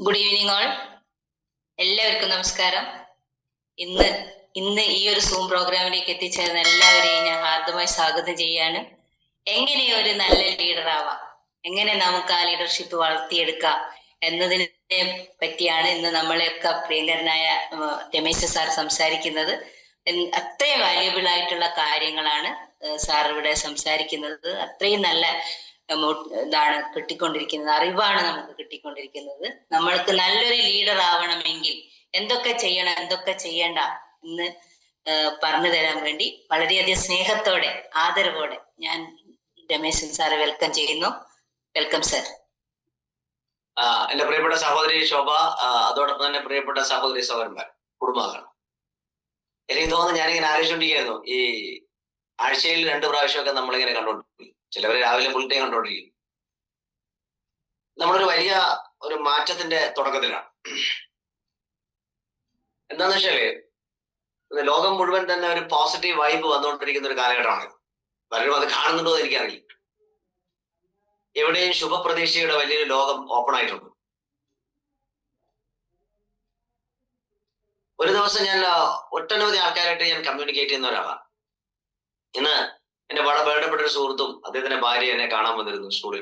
Good evening all. എല്ലാവർക്കും നമസ്കാരം. ഇന്ന് ഇന്ന് ഈ ഒരു സൂം പ്രോഗ്രാമിലേക്ക് എത്തിച്ചേർന്ന എല്ലാവരെയും ഞാൻ ഹാർദമായി സ്വാഗതം ചെയ്യാണ്. എങ്ങനെ ഒരു നല്ല ലീഡർ ആവാം, എങ്ങനെ നമുക്ക് ആ ലീഡർഷിപ്പ് വളർത്തിയെടുക്കാം എന്നതിനെ പറ്റിയാണ് ഇന്ന് നമ്മളെയൊക്കെ പ്രിയങ്കരനായ രമേശ് സാർ സംസാരിക്കുന്നത്. അത്രയും വാല്യുബിൾ ആയിട്ടുള്ള കാര്യങ്ങളാണ് സാർ ഇവിടെ സംസാരിക്കുന്നത്. അത്രയും നല്ല ഇതാണ് കിട്ടിക്കൊണ്ടിരിക്കുന്നത്, അറിവാണ് നമുക്ക് കിട്ടിക്കൊണ്ടിരിക്കുന്നത്. നമ്മൾക്ക് നല്ലൊരു ലീഡർ ആവണമെങ്കിൽ എന്തൊക്കെ ചെയ്യണം, എന്തൊക്കെ ചെയ്യണ്ട എന്ന് പറഞ്ഞു തരാൻ വേണ്ടി വളരെയധികം സ്നേഹത്തോടെ ആദരവോടെ ഞാൻ രമേശൻ സാറെ വെൽക്കം ചെയ്യുന്നു. Welcome sir. എന്റെ പ്രിയപ്പെട്ട സഹോദരി ശോഭ, അതോടൊപ്പം തന്നെ പ്രിയപ്പെട്ട സഹോദരി സഹോദരന്മാർ, കുടുംബാംഗങ്ങൾ, എനിക്ക് തോന്നുന്നു ഞാനിങ്ങനെ ആലോചിച്ചുകൊണ്ടിരിക്കുന്നു, ഈ ആഴ്ചയിൽ 2 പ്രാവശ്യമൊക്കെ നമ്മളിങ്ങനെ കണ്ടോണ്ടിരിക്കും. ചിലവർ രാവിലെ ഫുൾ ടൈം കണ്ടോണ്ടിരിക്കും. നമ്മളൊരു വലിയ ഒരു മാറ്റത്തിന്റെ തുടക്കത്തിലാണ്. എന്താന്ന് വെച്ചാല് ലോകം മുഴുവൻ തന്നെ ഒരു പോസിറ്റീവ് വൈബ് വന്നുകൊണ്ടിരിക്കുന്ന ഒരു കാലഘട്ടമാണ്. പലരും അത് കാണുന്നുണ്ടോ എന്ന് എനിക്കറിയില്ല. എവിടെയും ശുഭപ്രതീക്ഷയുടെ വലിയൊരു ലോകം ഓപ്പൺ ആയിട്ടുണ്ട്. ഒരു ദിവസം ഞാൻ ഒട്ടനവധി ആൾക്കാരായിട്ട് ഞാൻ കമ്മ്യൂണിക്കേറ്റ് ചെയ്യുന്ന ഒരാളാണ്. ഇന്ന് എന്റെ വളരെ വേണ്ടപ്പെട്ട ഒരു സുഹൃത്തും അദ്ദേഹത്തിന്റെ ഭാര്യ എന്നെ കാണാൻ വന്നിരുന്നു സ്കൂളിൽ.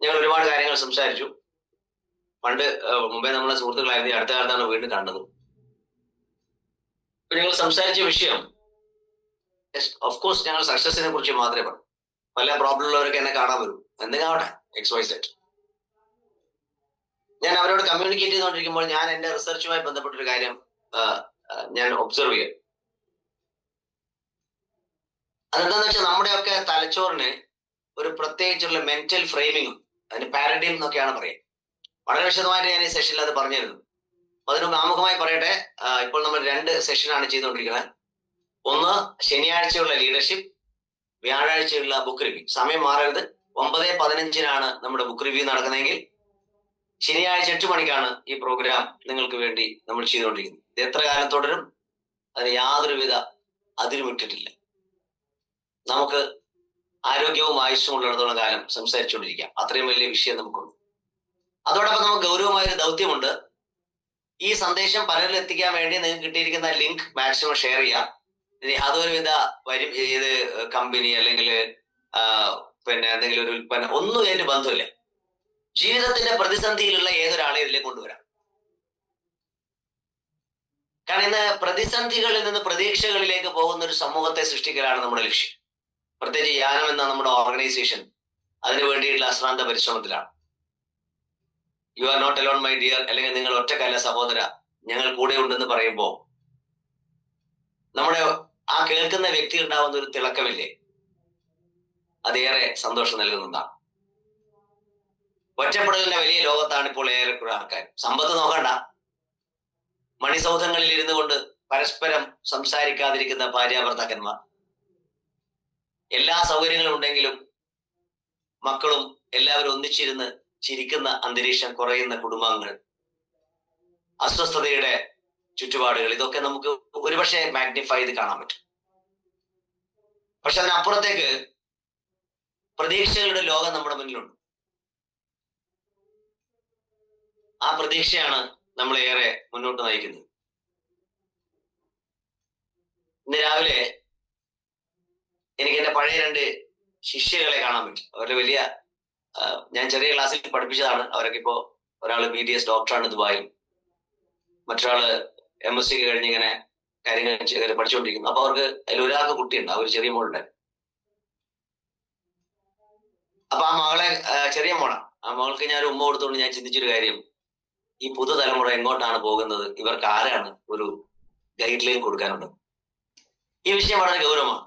ഞങ്ങൾ ഒരുപാട് കാര്യങ്ങൾ സംസാരിച്ചു. മുമ്പേ നമ്മളെ സുഹൃത്തുക്കളായിരുന്നു, അടുത്ത കാലത്താണ് വീണ്ടും കണ്ടത്. ഞങ്ങൾ സംസാരിച്ച വിഷയം ഓഫ് കോഴ്സ് ഞങ്ങൾ സക്സസിനെ കുറിച്ച് മാത്രമേ പറയൂ. പല പ്രോബ്ലം ഉള്ളവരൊക്കെ എന്നെ കാണാൻ വരും, എന്തെങ്കിലും ആവട്ടെ, XYZ. ഞാൻ അവരോട് കമ്മ്യൂണിക്കേറ്റ് ചെയ്തുകൊണ്ടിരിക്കുമ്പോൾ ഞാൻ എന്റെ റിസർച്ചുമായി ബന്ധപ്പെട്ടൊരു കാര്യം ഞാൻ ഒബ്സർവ് ചെയ്യും. അതെന്താന്ന് വെച്ചാൽ നമ്മുടെയൊക്കെ തലച്ചോറിന് ഒരു പ്രത്യേകിച്ചുള്ള മെന്റൽ ഫ്രെയിമിങ്ങും അതിന് പാരഡൈം എന്നൊക്കെയാണ് പറയുക. വളരെ വിശദമായിട്ട് ഞാൻ ഈ സെഷനിൽ അത് പറഞ്ഞിരുന്നു. അതിന് ആമുഖമായി പറയട്ടെ, ഇപ്പോൾ നമ്മൾ 2 സെഷനാണ് ചെയ്തുകൊണ്ടിരിക്കുന്നത്. ഒന്ന് ശനിയാഴ്ചയുള്ള ലീഡർഷിപ്പ്, വ്യാഴാഴ്ചയുള്ള ബുക്ക് റിവ്യൂ. സമയം മാറരുത്. 9:15 നമ്മുടെ ബുക്ക് റിവ്യൂ നടക്കുന്നതെങ്കിൽ ശനിയാഴ്ച 8 മണിക്കാണ് ഈ പ്രോഗ്രാം നിങ്ങൾക്ക് വേണ്ടി നമ്മൾ ചെയ്തുകൊണ്ടിരിക്കുന്നത്. ഇത് എത്ര കാലം തുടരും, അതിന് യാതൊരുവിധ അതിരുമിട്ടിട്ടില്ല. നമുക്ക് ആരോഗ്യവും ആയുസ്സും ഉള്ളിടത്തോളം കാലം സംസാരിച്ചുകൊണ്ടിരിക്കാം. അത്രയും വലിയ വിഷയം നമുക്കുണ്ട്. അതോടൊപ്പം നമുക്ക് ഗൗരവമായൊരു ദൗത്യമുണ്ട്. ഈ സന്ദേശം പലരിൽ എത്തിക്കാൻ വേണ്ടി നിങ്ങൾക്ക് കിട്ടിയിരിക്കുന്ന ലിങ്ക് മാക്സിമം ഷെയർ ചെയ്യാം. ഇനി യാതൊരുവിധ ഇത് കമ്പനി അല്ലെങ്കിൽ പിന്നെ എന്തെങ്കിലും ഒരു ഉൽപ്പന്നം ഒന്നും ഇതിന് ബന്ധമില്ല. ജീവിതത്തിന്റെ പ്രതിസന്ധിയിലുള്ള ഏതൊരാളെ ഇതിലേക്ക് കൊണ്ടുവരാം. കാരണം ഇന്ന് പ്രതിസന്ധികളിൽ നിന്ന് പ്രതീക്ഷകളിലേക്ക് പോകുന്ന ഒരു സമൂഹത്തെ സൃഷ്ടിക്കലാണ് നമ്മുടെ ലക്ഷ്യം. പ്രത്യേകിച്ച് യാനം എന്ന നമ്മുടെ ഓർഗനൈസേഷൻ അതിനു വേണ്ടിയിട്ടുള്ള അശ്രാന്ത പരിശ്രമത്തിലാണ്. You are not alone my dear, അല്ലെങ്കിൽ നിങ്ങൾ ഒറ്റക്കല്ല സഹോദര, ഞങ്ങൾ കൂടെ ഉണ്ടെന്ന് പറയുമ്പോൾ നമ്മുടെ ആ കേൾക്കുന്ന വ്യക്തി ഉണ്ടാവുന്ന ഒരു തിളക്കമില്ലേ, അതേറെ സന്തോഷം നൽകുന്നതാണ്. ഒറ്റപ്പെടലിന്റെ വലിയ ലോകത്താണ് ഇപ്പോൾ ഏറെക്കുറെ ആൾക്കാർ. സമ്പത്ത് നോക്കണ്ട, മണിസൗധങ്ങളിൽ ഇരുന്നു കൊണ്ട് പരസ്പരം സംസാരിക്കാതിരിക്കുന്ന ഭാര്യാഭർത്താക്കന്മാർ, എല്ലാ സൗകര്യങ്ങളും ഉണ്ടെങ്കിലും മക്കളും എല്ലാവരും ഒന്നിച്ചിരുന്ന് ചിരിക്കുന്ന അന്തരീക്ഷം, കുറയുന്ന കുടുംബാംഗങ്ങൾ, അസ്വസ്ഥതയുടെ ചുറ്റുപാടുകൾ, ഇതൊക്കെ നമുക്ക് ഒരുപക്ഷെ മാഗ്നിഫൈ ചെയ്ത് കാണാൻ പറ്റും. പക്ഷെ അതിനപ്പുറത്തേക്ക് പ്രതീക്ഷകളുടെ ലോകം നമ്മുടെ മുന്നിലുണ്ട്. ആ പ്രതീക്ഷയാണ് നമ്മളെ ഏറെ മുന്നോട്ട് നയിക്കുന്നത്. ഇന്ന് രാവിലെ എനിക്ക് എന്റെ പഴയ 2 ശിഷ്യകളെ കാണാൻ പറ്റും. അവരുടെ വലിയ ഞാൻ ചെറിയ ക്ലാസ്സിൽ പഠിപ്പിച്ചതാണ്. അവരൊക്കെ ഇപ്പോ ഒരാള് BDS ഡോക്ടറാണ് ദുബായിൽ, മറ്റൊരാള് MSc കഴിഞ്ഞ് ഇങ്ങനെ കാര്യങ്ങൾ പഠിച്ചുകൊണ്ടിരിക്കുന്നു. അപ്പൊ അവർക്ക് അതിൽ ഒരാൾക്ക് കുട്ടിയുണ്ട്, അവർ ചെറിയ മോളുണ്ട്. അപ്പൊ ആ മകളെ, ചെറിയ മോളാണ്, ആ മകൾക്ക് ഞാൻ ഒരു ഉമ്മ കൊടുത്തുകൊണ്ട് ഞാൻ ചിന്തിച്ചൊരു കാര്യം, ഈ പുതുതലമുറ എങ്ങോട്ടാണ് പോകുന്നത്, ഇവർക്ക് ആരാണ് ഒരു ഗൈഡ് ലൈൻ കൊടുക്കാനുണ്ട്. ഈ വിഷയം വളരെ ഗൗരവമാണ്.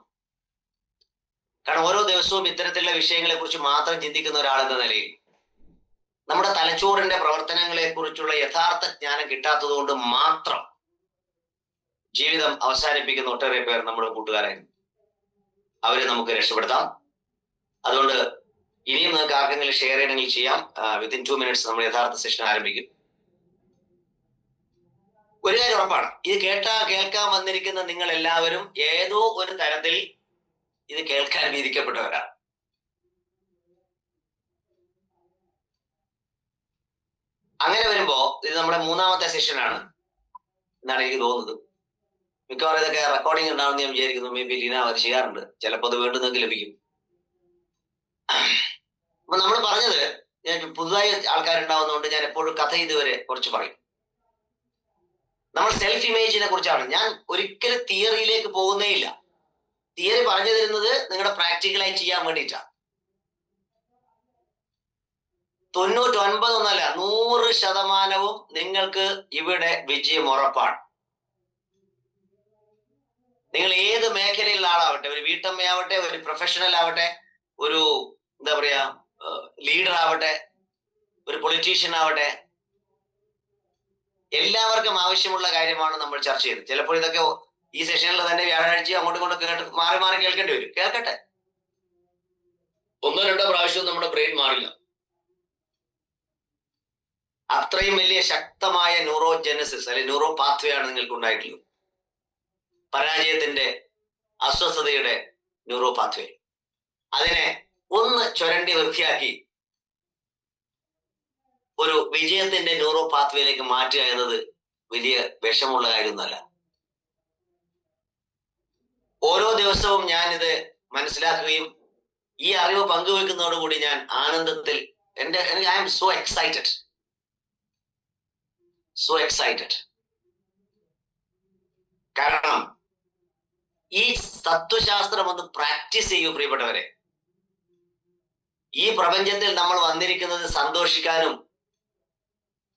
കാരണം ഓരോ ദിവസവും ഇത്തരത്തിലുള്ള വിഷയങ്ങളെ കുറിച്ച് മാത്രം ചിന്തിക്കുന്ന ഒരാളെന്ന നിലയിൽ നമ്മുടെ തലച്ചോറിന്റെ പ്രവർത്തനങ്ങളെ കുറിച്ചുള്ള യഥാർത്ഥ ജ്ഞാനം കിട്ടാത്തത് കൊണ്ട് മാത്രം ജീവിതം അവസാനിപ്പിക്കുന്ന ഒട്ടേറെ പേർ നമ്മുടെ കൂട്ടുകാരായിരുന്നു. അവരെ നമുക്ക് രക്ഷപ്പെടുത്താം. അതുകൊണ്ട് ഇനിയും നിങ്ങൾക്ക് ആർക്കെങ്കിലും ഷെയർ ചെയ്യണമെങ്കിൽ ചെയ്യാം. വിത്തിൻ 2 minutes നമ്മൾ യഥാർത്ഥ സെഷൻ ആരംഭിക്കും. ഒരു കാര്യം ഉറപ്പാണ്, ഇത് കേൾക്കാൻ വന്നിരിക്കുന്ന നിങ്ങൾ എല്ലാവരും ഏതോ ഒരു തരത്തിൽ ഇത് കേൾക്കാൻ വിധിക്കപ്പെട്ടവരാണ്. അങ്ങനെ വരുമ്പോ ഇത് നമ്മുടെ മൂന്നാമത്തെ സെഷനാണ് എന്നാണ് എനിക്ക് തോന്നുന്നത്. മിക്കവാറും ഇതൊക്കെ റെക്കോർഡിംഗ് ഉണ്ടാവുമെന്ന് ഞാൻ വിചാരിക്കുന്നു. മേ ബി ലീന അവർ ചെയ്യാറുണ്ട്, ചിലപ്പോൾ അത് വീണ്ടും നിങ്ങൾക്ക് ലഭിക്കും. അപ്പൊ നമ്മൾ പറഞ്ഞത്, ഞാൻ പുതുതായി ആൾക്കാരുണ്ടാവുന്നതുകൊണ്ട് ഞാൻ എപ്പോഴും കഥ ഇതുവരെ കുറച്ച് പറയും. നമ്മൾ സെൽഫ് ഇമേജിനെ കുറിച്ചാണ്. ഞാൻ ഒരിക്കലും തിയറിയിലേക്ക് പോകുന്നേ ഇല്ല. തിയറി പറഞ്ഞു തരുന്നത് നിങ്ങളുടെ പ്രാക്ടിക്കലായി ചെയ്യാൻ വേണ്ടിയിട്ടാണ്. 99 100% നിങ്ങൾക്ക് ഇവിടെ വിജയം ഉറപ്പാണ്. നിങ്ങൾ ഏത് മേഖലയിലുള്ള ആളാവട്ടെ, ഒരു വീട്ടമ്മയാവട്ടെ, ഒരു പ്രൊഫഷണൽ ആവട്ടെ, ഒരു എന്താ പറയാ ലീഡർ ആവട്ടെ, ഒരു പൊളിറ്റീഷ്യൻ ആവട്ടെ, എല്ലാവർക്കും ആവശ്യമുള്ള കാര്യമാണ് നമ്മൾ ചർച്ച ചെയ്തത്. ചിലപ്പോൾ ഇതൊക്കെ ഈ സെഷനിൽ തന്നെ വ്യാഴാഴ്ച അങ്ങോട്ടും ഇങ്ങോട്ടും കേട്ട് മാറി മാറി കേൾക്കേണ്ടി വരും. കേൾക്കട്ടെ, 1-2 പ്രാവശ്യവും നമ്മുടെ ബ്രെയിൻ മാറില്ല. അത്രയും വലിയ ശക്തമായ ന്യൂറോജെനസിസ് അല്ലെങ്കിൽ ന്യൂറോ പാത്വേ ആണ് നിങ്ങൾക്ക് ഉണ്ടായിട്ടുള്ളത്. പരാജയത്തിന്റെ, അസ്വസ്ഥതയുടെ ന്യൂറോ പാത്വേ. അതിനെ ഒന്ന് ചുരണ്ടി വൃത്തിയാക്കി ഒരു വിജയത്തിന്റെ ന്യൂറോ പാത്വേയിലേക്ക് മാറ്റുക എന്നത് വലിയ വിഷമുള്ള കാര്യമൊന്നുമല്ല. ഓരോ ദിവസവും ഞാൻ ഇത് മനസ്സിലാക്കുകയും ഈ അറിവ് പങ്കുവെക്കുന്നതോടുകൂടി ഞാൻ ആനന്ദത്തിൽ ഐ ആം സോ എക്സൈറ്റഡ്. കാരണം ഈ തത്വശാസ്ത്രം ഒന്ന് പ്രാക്ടീസ് ചെയ്യൂ പ്രിയപ്പെട്ടവരെ. ഈ പ്രപഞ്ചത്തിൽ നമ്മൾ വന്നിരിക്കുന്നത് സന്തോഷിക്കാനും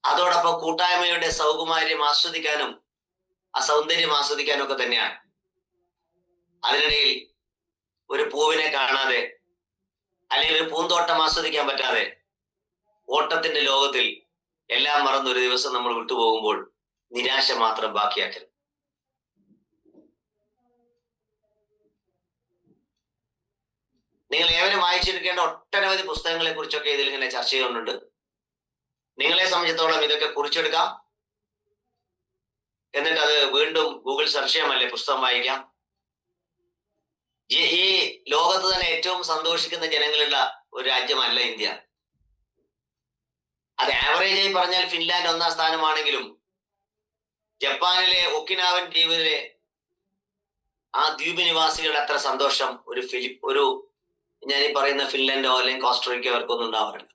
അതോടൊപ്പം കൂട്ടായ്മയുടെ സൗകുമാര്യം ആസ്വദിക്കാനും ആ സൗന്ദര്യം ആസ്വദിക്കാനും ഒക്കെ തന്നെയാണ്. അതിനിടയിൽ ഒരു പൂവിനെ കാണാതെ അല്ലെങ്കിൽ ഒരു പൂന്തോട്ടം ആസ്വദിക്കാൻ പറ്റാതെ ഓട്ടത്തിന്റെ ലോകത്തിൽ എല്ലാം മറന്നൊരു ദിവസം നമ്മൾ വിട്ടുപോകുമ്പോൾ നിരാശ മാത്രം ബാക്കിയാക്കരുത്. നിങ്ങൾ ഏവരും വായിച്ചിരിക്കേണ്ട ഒട്ടനവധി പുസ്തകങ്ങളെ കുറിച്ചൊക്കെ ഇതിൽ ഇങ്ങനെ ചർച്ച ചെയ്യുന്നുണ്ട്. നിങ്ങളെ സംബന്ധിച്ചിടത്തോളം ഇതൊക്കെ കുറിച്ചെടുക്കാം, എന്നിട്ട് അത് വീണ്ടും ഗൂഗിൾ സെർച്ച് ചെയ്യാമല്ലേ, പുസ്തകം വായിക്കാം. ഈ ലോകത്ത് തന്നെ ഏറ്റവും സന്തോഷിക്കുന്ന ജനങ്ങളുള്ള ഒരു രാജ്യമല്ല ഇന്ത്യ. അത് ആവറേജായി പറഞ്ഞാൽ ഫിൻലാൻഡ് 1-ാം സ്ഥാനമാണെങ്കിലും ജപ്പാനിലെ ഒക്കിനാവൻ ദ്വീപിലെ ആ ദ്വീപ് നിവാസികളുടെ അത്ര സന്തോഷം ഒരു ഞാൻ ഈ പറയുന്ന ഫിൻലാൻഡോ അല്ലെങ്കിൽ കോസ്റ്ററിക്കോ അവർക്കൊന്നും ഉണ്ടാവാറില്ല.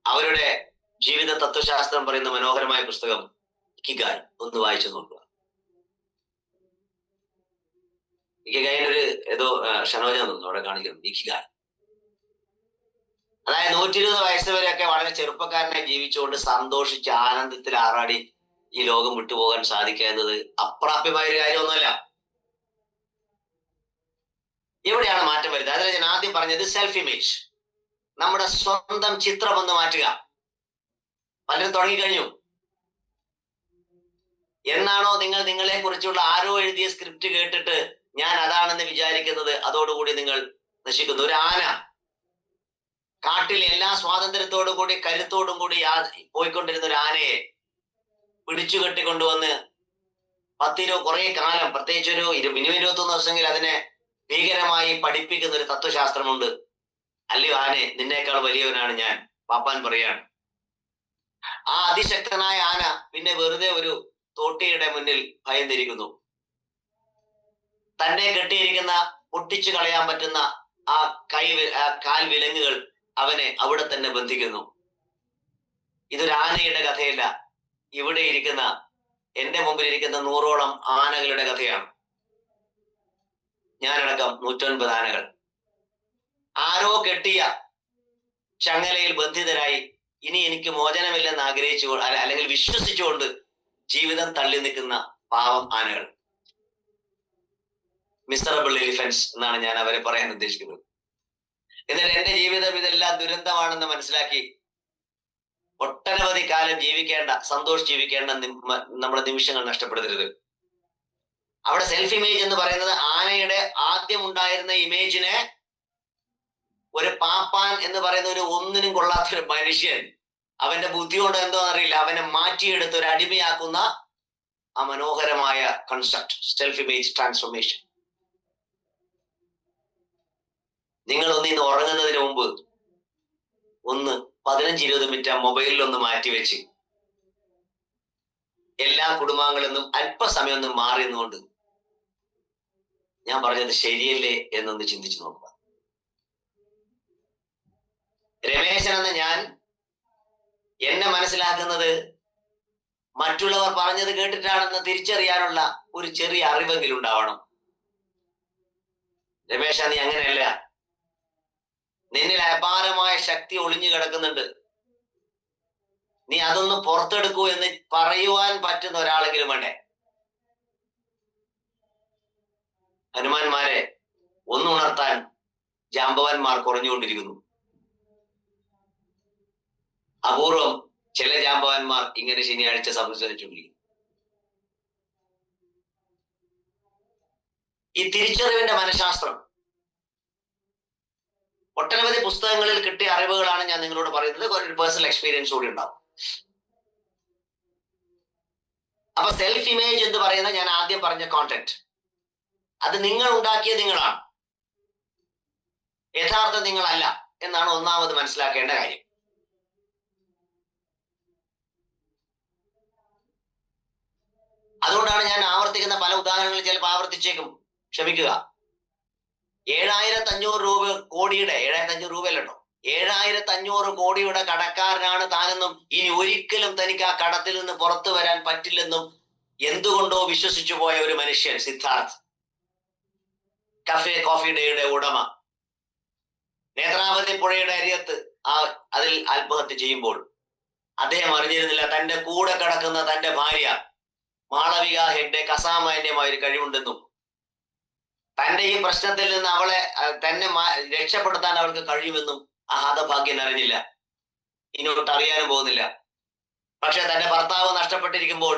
അവരുടെ ജീവിത തത്വശാസ്ത്രം പറയുന്ന മനോഹരമായ പുസ്തകം ഇക്കിഗായ് ഒന്ന് വായിച്ചു നോക്കുക. ഇക്കിഗായിനൊരു ഏതോ ഷനോജ തോന്നുന്നു അവിടെ കാണിക്കുന്നു. ഇക്കിഗായ് അതായത് 120 വയസ്സ് വരെയൊക്കെ വളരെ ചെറുപ്പക്കാരനായി ജീവിച്ചുകൊണ്ട് സന്തോഷിച്ച് ആനന്ദത്തിൽ ആറാടി ഈ ലോകം വിട്ടുപോകാൻ സാധിക്കുക എന്നത് അപ്രാപ്യമായ ഒരു കാര്യമൊന്നുമല്ല. എവിടെയാണ് മാറ്റം വരുന്നത്? അതിൽ ഞാൻ ആദ്യം പറഞ്ഞത് സെൽഫ് ഇമേജ്, നമ്മുടെ സ്വന്തം ചിത്രം ഒന്ന് മാറ്റുക. പലരും തുടങ്ങിക്കഴിഞ്ഞു. എന്നാണോ നിങ്ങൾ നിങ്ങളെ കുറിച്ചുള്ള ആരോ എഴുതിയ സ്ക്രിപ്റ്റ് കേട്ടിട്ട് ഞാൻ അതാണെന്ന് വിചാരിക്കുന്നത്, അതോടുകൂടി നിങ്ങൾ നശിക്കുന്നു. ഒരു ആന കാട്ടിൽ എല്ലാ സ്വാതന്ത്ര്യത്തോടും കൂടി കരുത്തോടും കൂടി പോയിക്കൊണ്ടിരുന്ന ഒരു ആനയെ പിടിച്ചു കെട്ടിക്കൊണ്ടുവന്ന് 10 കുറെ കാലം, പ്രത്യേകിച്ച് ഒരു 21 ദിവസമെങ്കിൽ അതിനെ ഭീകരമായി പഠിപ്പിക്കുന്ന ഒരു തത്വശാസ്ത്രമുണ്ട്. അല്ലയോ ആനെ, നിന്നേക്കാൾ വലിയവനാണ് ഞാൻ, പാപ്പാൻ പറയാണ്. ആ അതിശക്തനായ ആന പിന്നെ വെറുതെ ഒരു തോട്ടിയുടെ മുന്നിൽ ഭയന്നിരിക്കുന്നു. തന്നെ കെട്ടിയിരിക്കുന്ന പൊട്ടിച്ചു കളയാൻ പറ്റുന്ന ആ കാൽ വിലങ്ങുകൾ അവനെ അവിടെ തന്നെ ബന്ധിക്കുന്നു. ഇതൊരു ആനയുടെ കഥയല്ല, ഇവിടെ ഇരിക്കുന്ന എന്റെ മുമ്പിൽ ഇരിക്കുന്ന 100ഓളം ആനകളുടെ കഥയാണ്. ഞാനടക്കം 109 ആനകൾ ആരോ കെട്ടിയ ചങ്ങലയിൽ ബന്ധിതരായി ഇനി എനിക്ക് മോചനമില്ലെന്ന് ആഗ്രഹിച്ചുകൊണ്ട് അല്ലെങ്കിൽ വിശ്വസിച്ചുകൊണ്ട് ജീവിതം തള്ളി നിൽക്കുന്ന പാവം ആനകൾ. മിസറബിൾ എലിഫൻസ് എന്നാണ് ഞാൻ അവരെ പറയാൻ ഉദ്ദേശിക്കുന്നത്. എന്നിട്ട് എന്റെ ജീവിതം ഇതെല്ലാം ദുരന്തമാണെന്ന് മനസ്സിലാക്കി ഒട്ടനവധി കാലം ജീവിക്കേണ്ട നമ്മുടെ നിമിഷങ്ങൾ നഷ്ടപ്പെടുത്തരുത്. അവിടെ സെൽഫ് ഇമേജ് എന്ന് പറയുന്നത് ആനയുടെ ആദ്യം ഉണ്ടായിരുന്ന ഇമേജിനെ ഒരു പാപ്പാൻ എന്ന് പറയുന്ന ഒരു ഒന്നിനും കൊള്ളാത്തൊരു മനുഷ്യൻ അവന്റെ ബുദ്ധി കൊണ്ട് എന്തോ അറിയില്ല അവനെ മാറ്റിയെടുത്ത് ഒരു അടിമയാക്കുന്ന ആ മനോഹരമായ കൺസെപ്റ്റ് സെൽഫ് ഇമേജ് ട്രാൻസ്ഫോർമേഷൻ. നിങ്ങൾ ഇന്ന് ഉറങ്ങുന്നതിന് മുമ്പ് ഒന്ന് 15-20 മിനിറ്റ് മൊബൈലിലൊന്ന് മാറ്റിവെച്ച് എല്ലാ കുടുംബാംഗങ്ങളിൽ നിന്നും അല്പസമയം ഒന്ന് മാറി നിന്നുകൊണ്ട് ഞാൻ പറഞ്ഞത് ശരിയല്ലേ എന്നൊന്ന് ചിന്തിച്ചു നോക്കുക. രമേശൻ എന്ന ഞാൻ എന്നെ മനസ്സിലാക്കുന്നത് മറ്റുള്ളവർ പറഞ്ഞത് കേട്ടിട്ടാണെന്ന് തിരിച്ചറിയാനുള്ള ഒരു ചെറിയ അറിവെങ്കിലും ഉണ്ടാവണം. രമേശ, നീ അങ്ങനെയല്ല. നിന്നിൽ അപാരമായ ശക്തി ഒളിഞ്ഞു കിടക്കുന്നുണ്ട്. നീ അതൊന്ന് പുറത്തെടുക്കൂ എന്ന് പറയുവാൻ പറ്റുന്ന ഒരാളെങ്കിലും വേണ്ടേ? ഹനുമാന്മാരെ ഒന്നുണർത്താൻ ജാമ്പവാന്മാർ കുറഞ്ഞുകൊണ്ടിരിക്കുന്നു. അപൂർവം ചില ജാമ്പവാന്മാർ ഇങ്ങനെ ശനിയാഴ്ച സംസാരിച്ചുകൊണ്ടിരിക്കുന്നു. ഈ തിരിച്ചറിവിന്റെ മനഃശാസ്ത്രം ഒട്ടനവധി പുസ്തകങ്ങളിൽ കിട്ടിയ അറിവുകളാണ് ഞാൻ നിങ്ങളോട് പറയുന്നത്. ഒരു പേഴ്സണൽ എക്സ്പീരിയൻസ് കൂടി ഉണ്ടാവും. അപ്പൊ സെൽഫ് ഇമേജ് എന്ന് പറയുന്ന ഞാൻ ആദ്യം പറഞ്ഞ കോണ്ടന്റ്, അത് നിങ്ങൾ ഉണ്ടാക്കിയ നിങ്ങളാണ്, യഥാർത്ഥ നിങ്ങളല്ല എന്നാണ് ഒന്നാമത് മനസ്സിലാക്കേണ്ട കാര്യം. അതുകൊണ്ടാണ് ഞാൻ ആവർത്തിക്കുന്ന പല ഉദാഹരണങ്ങൾ ചിലപ്പോൾ ആവർത്തിച്ചേക്കും, ക്ഷമിക്കുക. 7,500 കോടിയുടെ 7,500 രൂപയല്ലോ, 7,500 കോടിയുടെ കടക്കാരനാണ് താനെന്നും ഇനി ഒരിക്കലും തനിക്ക് ആ കടത്തിൽ നിന്ന് പുറത്തു വരാൻ പറ്റില്ലെന്നും എന്തുകൊണ്ടോ വിശ്വസിച്ചു പോയ ഒരു മനുഷ്യൻ, സിദ്ധാർത്ഥ്, കഫേ കോഫി ഡേയുടെ ഉടമ, നേത്രാവതി പുഴയുടെ അരിയത്ത് അതിൽ ആത്മഹത്യ ചെയ്യുമ്പോൾ അദ്ദേഹം അറിഞ്ഞിരുന്നില്ല തന്റെ കൂടെ കിടക്കുന്ന തന്റെ ഭാര്യ മാളവിക ഹെഗ്ഡെ അസാമാന്യമായ ഒരു കഴിവുണ്ടെന്നും തന്റെ ഈ പ്രശ്നത്തിൽ നിന്ന് തന്നെ രക്ഷപ്പെടുത്താൻ അവൾക്ക് കഴിയുമെന്നും ആ ഹതഭാഗ്യൻ അറിഞ്ഞില്ല, ഇനിയോട്ട് അറിയാനും പോകുന്നില്ല. പക്ഷെ തന്റെ ഭർത്താവ് നഷ്ടപ്പെട്ടിരിക്കുമ്പോൾ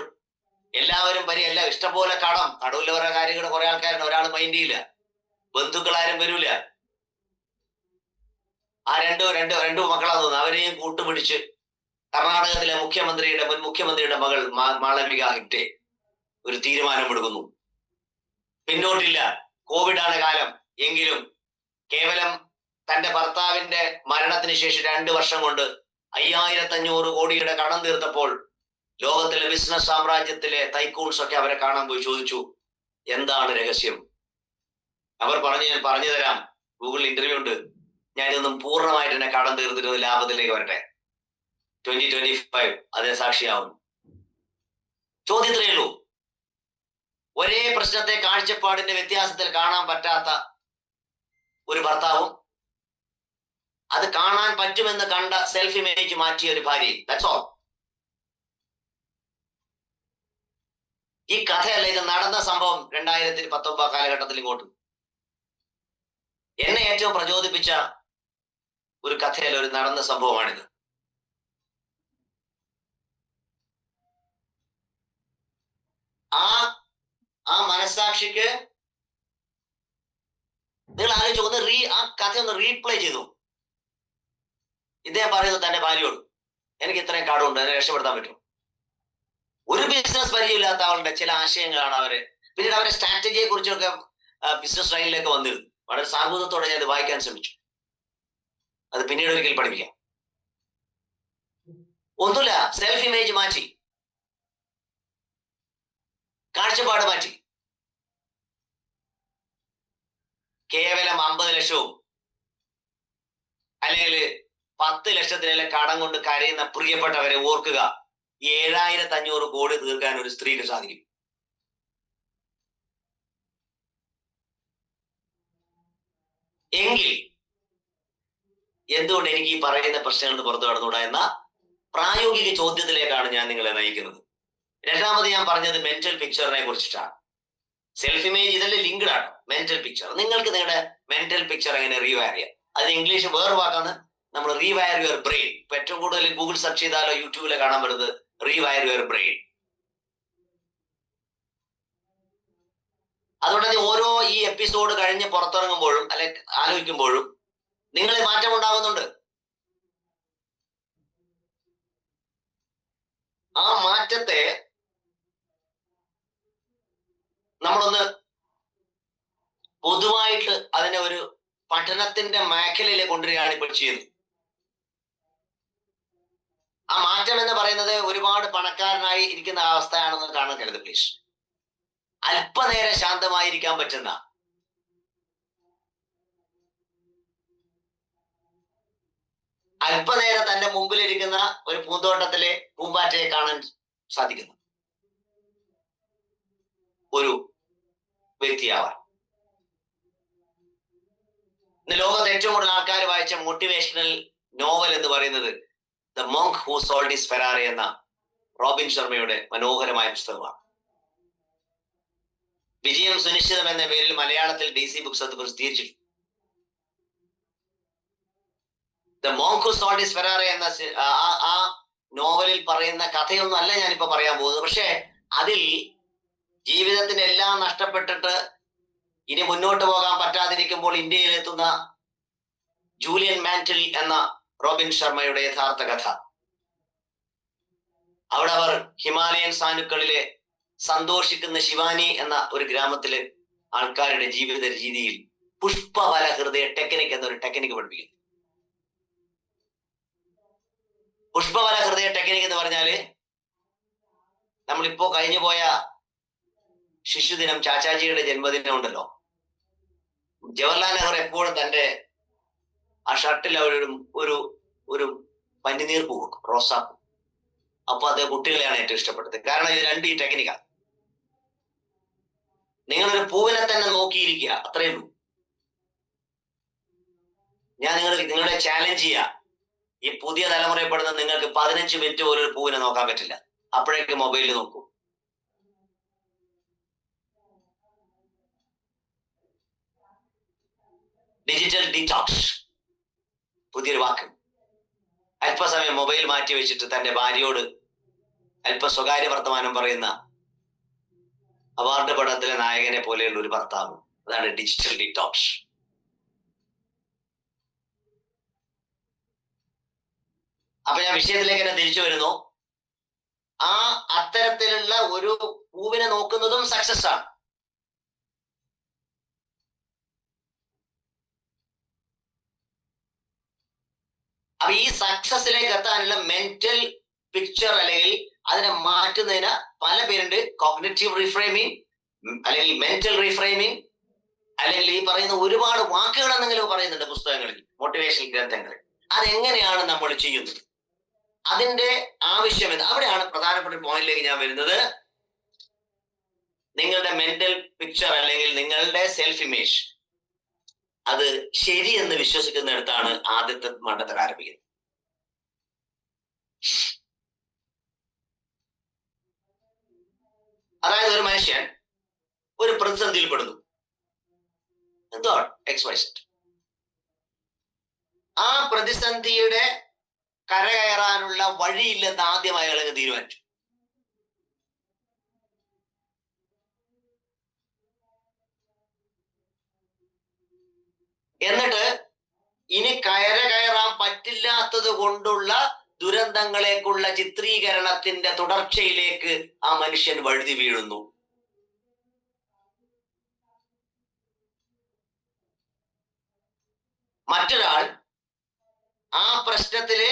എല്ലാവരും ഇഷ്ടംപോലെ കടവിൽ ഓരോ കാര്യങ്ങൾ കുറെ ആൾക്കാരുണ്ട്, ഒരാൾ മൈൻഡ് ചെയ്യില്ല, ബന്ധുക്കളാരും വരൂല. ആ രണ്ടു മക്കളാ തോന്നുന്നു, അവരെയും കൂട്ടുപിടിച്ച് കർണാടകത്തിലെ മുൻ മുഖ്യമന്ത്രിയുടെ മകൾ മാളവിക ഹെഗ്ഡെ ഒരു തീരുമാനമെടുക്കുന്നു. പിന്നോട്ടില്ല, കോവിഡാണ് കാലം, എങ്കിലും കേവലം തന്റെ ഭർത്താവിന്റെ മരണത്തിന് ശേഷം 2 വർഷം കൊണ്ട് 5,500 കോടിയുടെ കടം തീർത്തപ്പോൾ ലോകത്തിലെ ബിസിനസ് സാമ്രാജ്യത്തിലെ തൈക്കൂൺസ് ഒക്കെ അവരെ കാണാൻ പോയി ചോദിച്ചു, എന്താണ് രഹസ്യം? അവർ ഞാൻ പറഞ്ഞു തരാം, ഗൂഗിളിൽ ഇന്റർവ്യൂ ഉണ്ട്, ഞാനിതൊന്നും പൂർണ്ണമായിട്ട് എന്നെ കടം തീർത്തിട്ട് ലാഭത്തിലേക്ക് വരട്ടെ, 2025 അതിന് സാക്ഷിയാവുന്നു. ചോദ്യത്തിലേ ഉള്ളൂ, ഒരേ പ്രശ്നത്തെ കാഴ്ചപ്പാടിന്റെ വ്യത്യാസത്തിൽ കാണാൻ പറ്റാത്ത ഒരു ഭർത്താവും അത് കാണാൻ പറ്റുമെന്ന് കണ്ട സെൽഫ് ഇമേജ് മാറ്റിയ ഒരു ഭാര്യയും. That's all. ഈ കഥയല്ല, ഇത് നടന്ന സംഭവം 2019 കാലഘട്ടത്തിൽ ഇങ്ങോട്ട്. എന്നെ ഏറ്റവും പ്രചോദിപ്പിച്ച ഒരു കഥയല്ല, ഒരു നടന്ന സംഭവമാണിത്. ആ മനസ്സാക്ഷിക്ക് നിങ്ങൾ ആലോചിച്ച് ആ കഥ ഒന്ന് റീപ്ലേ ചെയ്തു. ഇദ്ദേഹം പറയുന്നു തന്റെ ഭാര്യയോട്, എനിക്ക് ഇത്രയും കടമുണ്ട്, എന്നെ രക്ഷപ്പെടുത്താൻ പറ്റും. ഒരു ബിസിനസ് പരിചയമില്ലാത്ത ആളുടെ ചില ആശയങ്ങളാണ് അവര്, പിന്നീട് അവരുടെ സ്ട്രാറ്റജിയെ കുറിച്ചൊക്കെ ബിസിനസ് ലൈനിലേക്ക് വന്നിരുന്നു. വളരെ സാഹൂദത്തോടെ ഞാൻ ഇത് വായിക്കാൻ ശ്രമിച്ചു. അത് പിന്നീട് ഒരിക്കൽ പഠിപ്പിക്കാം. ഒന്നുമില്ല, സെൽഫ് ഇമേജ് മാറ്റി, കാഴ്ചപ്പാട് മാറ്റി. കേവലം 50 ലക്ഷവും അല്ലെങ്കിൽ 10 ലക്ഷത്തിനെല്ലാം കടം കൊണ്ട് കരയുന്ന പ്രിയപ്പെട്ടവരെ ഓർക്കുക, 7,500 കോടി തീർക്കാൻ ഒരു സ്ത്രീക്ക് സാധിക്കും. എങ്കിൽ എന്തുകൊണ്ട് എനിക്ക് ഈ പറയുന്ന പ്രശ്നങ്ങൾ പുറത്തു കടന്നുകൂടാ എന്ന പ്രായോഗിക ചോദ്യത്തിലേക്കാണ് ഞാൻ നിങ്ങളെ നയിക്കുന്നത്. രണ്ടാമത് ഞാൻ പറഞ്ഞത് മെന്റൽ പിക്ചറിനെ കുറിച്ചിട്ടാണ്. സെൽഫ് ഇമേജ് ഇതെല്ലാം ലിങ്ക്ഡ് ആണ്. മെന്റൽ പിക്ചർ, നിങ്ങൾക്ക് നിങ്ങളുടെ മെന്റൽ പിക്ചർ എങ്ങനെ റീവയർ ചെയ്യാം, അത് ഇംഗ്ലീഷ് വേറെ വാക്കാണ്, നമ്മൾ റീവയർ യുവർ ബ്രെയിൻ. ഇപ്പൊ ഏറ്റവും കൂടുതൽ ഗൂഗിൾ സെർച്ച് ചെയ്താലോ യൂട്യൂബിലെ കാണാൻ പറ്റുന്നത് റീവയർ യുവർ ബ്രെയിൻ. അതുകൊണ്ട് ഓരോ ഈ എപ്പിസോഡ് കഴിഞ്ഞ് പുറത്തിറങ്ങുമ്പോഴും അല്ലെ ആലോചിക്കുമ്പോഴും നിങ്ങളിൽ മാറ്റം ഉണ്ടാകുന്നുണ്ട്. ആ മാറ്റത്തെ നമ്മളൊന്ന് പൊതുവായിട്ട് അതിനെ ഒരു പഠനത്തിന്റെ മേഖലയിലേക്ക് കൊണ്ടുവരികയാണ് ഇപ്പോൾ ചെയ്യുന്നത്. ആ മാറ്റം എന്ന് പറയുന്നത് ഒരുപാട് പണക്കാരനായി ഇരിക്കുന്ന അവസ്ഥയാണെന്ന് കാണരുത് പ്ലീസ്. അല്പനേരം ശാന്തമായിരിക്കാൻ പറ്റുന്ന, അല്പനേരം തന്റെ മുമ്പിലിരിക്കുന്ന ഒരു പൂന്തോട്ടത്തിലെ പൂമ്പാറ്റയെ കാണാൻ സാധിക്കുന്നു ഒരു വ്യക്തിയാവാൻ. ഇന്ന് ലോകത്ത് ഏറ്റവും കൂടുതൽ ആൾക്കാർ വായിച്ച മോട്ടിവേഷണൽ നോവൽ എന്ന് പറയുന്നത് the monk who sold his Ferrari എന്ന റോബിൻ ശർമ്മയുടെ മനോഹരമായ പുസ്തകമാണ്. വിജയം സുനിശ്ചിതം എന്ന പേരിൽ മലയാളത്തിൽ DC ബുക്സ് അത് പ്രസിദ്ധീകരിച്ചിട്ടുണ്ട്. The monk who sold his Ferrari എന്ന ആ നോവലിൽ പറയുന്ന കഥയൊന്നും അല്ല ഞാനിപ്പോ പറയാൻ പോകുന്നത്. പക്ഷെ അതിൽ ജീവിതത്തിന് എല്ലാം നഷ്ടപ്പെട്ടിട്ട് ഇനി മുന്നോട്ട് പോകാൻ പറ്റാതിരിക്കുമ്പോൾ ഇന്ത്യയിലെത്തുന്ന ജൂലിയൻ മാൻറ്റിൽ എന്ന റോബിൻ ശർമ്മയുടെ യഥാർത്ഥ കഥ. അവിടെ അവർ ഹിമാലയൻ സാനുക്കളിലെ സന്തോഷിക്കുന്ന ശിവാനി എന്ന ഒരു ഗ്രാമത്തിലെ ആൾക്കാരുടെ ജീവിത രീതിയിൽ പുഷ്പഫല ഹൃദയ ടെക്നിക് എന്നൊരു ടെക്നിക്ക് പഠിപ്പിക്കുന്നു. പുഷ്പഫല ഹൃദയ ടെക്നിക് എന്ന് പറഞ്ഞാല് നമ്മളിപ്പോ കഴിഞ്ഞു പോയ ശിശുദിനം, ചാച്ചാജിയുടെ ജന്മദിനം ഉണ്ടല്ലോ, ജവഹർലാൽ നെഹ്റു എപ്പോഴും തന്റെ ആ ഷർട്ടിൽ ഒരു ഒരു പനിനീർ പൂ വെക്കും, റോസാപ്പൂ. അപ്പൊ അത് കുട്ടികളെയാണ് ഏറ്റവും ഇഷ്ടപ്പെട്ടത്. കാരണം ഇത് രണ്ട് ഈ ടെക്നിക്കാണ്. നിങ്ങളൊരു പൂവിനെ തന്നെ നോക്കിയിരിക്കുക, അത്രയേ ഉള്ളൂ. ഞാൻ നിങ്ങളെ ചാലഞ്ച് ചെയ്യാം. ഈ പുതിയ തലമുറയിൽപ്പെടുന്ന നിങ്ങൾക്ക് 15 മിനിറ്റ് പോലും ഒരു പൂവിനെ നോക്കാൻ പറ്റില്ല. അപ്പോഴേക്ക് മൊബൈലിൽ നോക്കൂ. ഡിജിറ്റൽ ഡീറ്റോക്സ്, പുതിയൊരു വാക്ക്. അല്പസമയം മൊബൈൽ മാറ്റി വെച്ചിട്ട് തന്റെ ഭാര്യയോട് അല്പ സ്വകാര്യ വർത്തമാനം പറയുന്ന അവാർഡ് പടത്തിലെ നായകനെ പോലെയുള്ള ഒരു ഭർത്താവ്. അതാണ് ഡിജിറ്റൽ ഡീറ്റോക്സ്. അപ്പൊ ഞാൻ വിഷയത്തിലേക്ക് തന്നെ തിരിച്ചു വരുന്നു. അത്തരത്തിലുള്ള ഒരു പൂവിനെ നോക്കുന്നതും സക്സസ് ആണ്. അപ്പൊ ഈ സക്സസിലേക്ക് എത്താനുള്ള മെന്റൽ പിക്ചർ അല്ലെങ്കിൽ അതിനെ മാറ്റുന്നതിന് പല പേരുണ്ട്. കോഗ്നിറ്റീവ് റീഫ്രെയിമിങ്, അല്ലെങ്കിൽ മെന്റൽ റീഫ്രെയിമിങ്, അല്ലെങ്കിൽ ഈ പറയുന്ന ഒരുപാട് വാക്കുകൾ എന്തെങ്കിലും പറയുന്നുണ്ട് പുസ്തകങ്ങളിൽ, മോട്ടിവേഷണൽ ഗ്രന്ഥങ്ങളിൽ. അതെങ്ങനെയാണ് നമ്മൾ ചെയ്യുന്നത്, അതിന്റെ ആവശ്യം എന്ത്? അവിടെയാണ് പ്രധാനപ്പെട്ട പോയിന്റിലേക്ക് ഞാൻ വരുന്നത്. നിങ്ങളുടെ മെന്റൽ പിക്ചർ അല്ലെങ്കിൽ നിങ്ങളുടെ സെൽഫ് ഇമേജ് അത് ശരിയെന്ന് വിശ്വസിക്കുന്നിടത്താണ് ആദ്യത്തെ മണ്ഡലത്തിൽ ആരംഭിക്കുന്നത്. അതായത് ഒരു മനുഷ്യൻ ഒരു പ്രതിസന്ധിയിൽപ്പെടുന്നു, എന്തോ XYZ. ആ പ്രതിസന്ധിയുടെ കരകയറാനുള്ള വഴിയില്ലെന്ന് ആദ്യം അയാൾ തീരുമാനിച്ചു. എന്നിട്ട് ഇനി കയറാൻ പറ്റില്ലാത്തത് കൊണ്ടുള്ള ദുരന്തങ്ങളേക്കുള്ള ചിത്രീകരണത്തിന്റെ തുടർച്ചയിലേക്ക് ആ മനുഷ്യൻ വഴുതി വീഴുന്നു. മറ്റൊരാൾ ആ പ്രശ്നത്തില്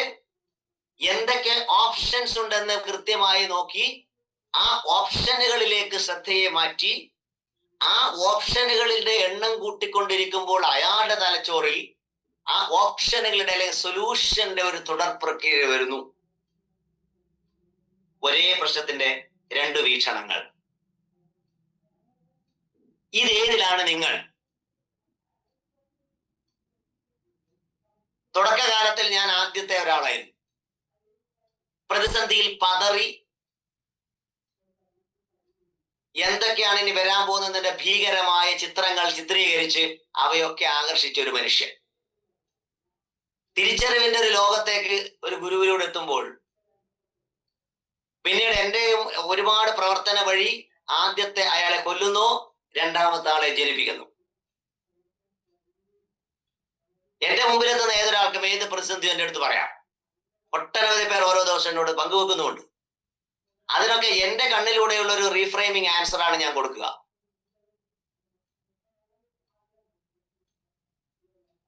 എന്തൊക്കെ ഓപ്ഷൻസ് ഉണ്ടെന്ന് കൃത്യമായി നോക്കി ആ ഓപ്ഷനുകളിലേക്ക് ശ്രദ്ധയെ മാറ്റി ആ ഓപ്ഷനുകളുടെ എണ്ണം കൂട്ടിക്കൊണ്ടിരിക്കുമ്പോൾ അയാളുടെ തലച്ചോറിൽ ആ ഓപ്ഷനുകളുടെ അല്ലെങ്കിൽ സൊല്യൂഷന്റെ ഒരു തുടർ പ്രക്രിയ വരുന്നു. ഒരേ പ്രശ്നത്തിന്റെ 2 വീക്ഷണങ്ങൾ. ഇതേതിലാണ് നിങ്ങൾ? തുടക്കകാലത്തിൽ ഞാൻ ആദ്യത്തെ ഒരാളായിരുന്നു. പ്രതിസന്ധിയിൽ പതറി എന്തൊക്കെയാണ് ഇനി വരാൻ പോകുന്നതിന്റെ ഭീകരമായ ചിത്രങ്ങൾ ചിത്രീകരിച്ച് അവയൊക്കെ ആകർഷിച്ച ഒരു മനുഷ്യൻ. തിരിച്ചറിവിന്റെ ഒരു ലോകത്തേക്ക് ഒരു ഗുരുവിലൂടെ എത്തുമ്പോൾ പിന്നീട് എന്റെയും ഒരുപാട് പ്രവർത്തന വഴി ആദ്യത്തെ അയാളെ കൊല്ലുന്നു, രണ്ടാമത്തെ ആളെ ജനിപ്പിക്കുന്നു. എന്റെ മുമ്പിലെത്തുന്ന ഏതൊരാൾക്കും ഏത് പ്രതിസന്ധി എന്റെ അടുത്ത് പറയാം. ഒട്ടനവധി പേർ ഓരോ ദിവസം എന്നോട് പങ്കുവെക്കുന്നുമുണ്ട്. അതിനൊക്കെ എന്റെ കണ്ണിലൂടെയുള്ള ഒരു റീഫ്രെയിമിംഗ് ആൻസർ ആണ് ഞാൻ കൊടുക്കുക.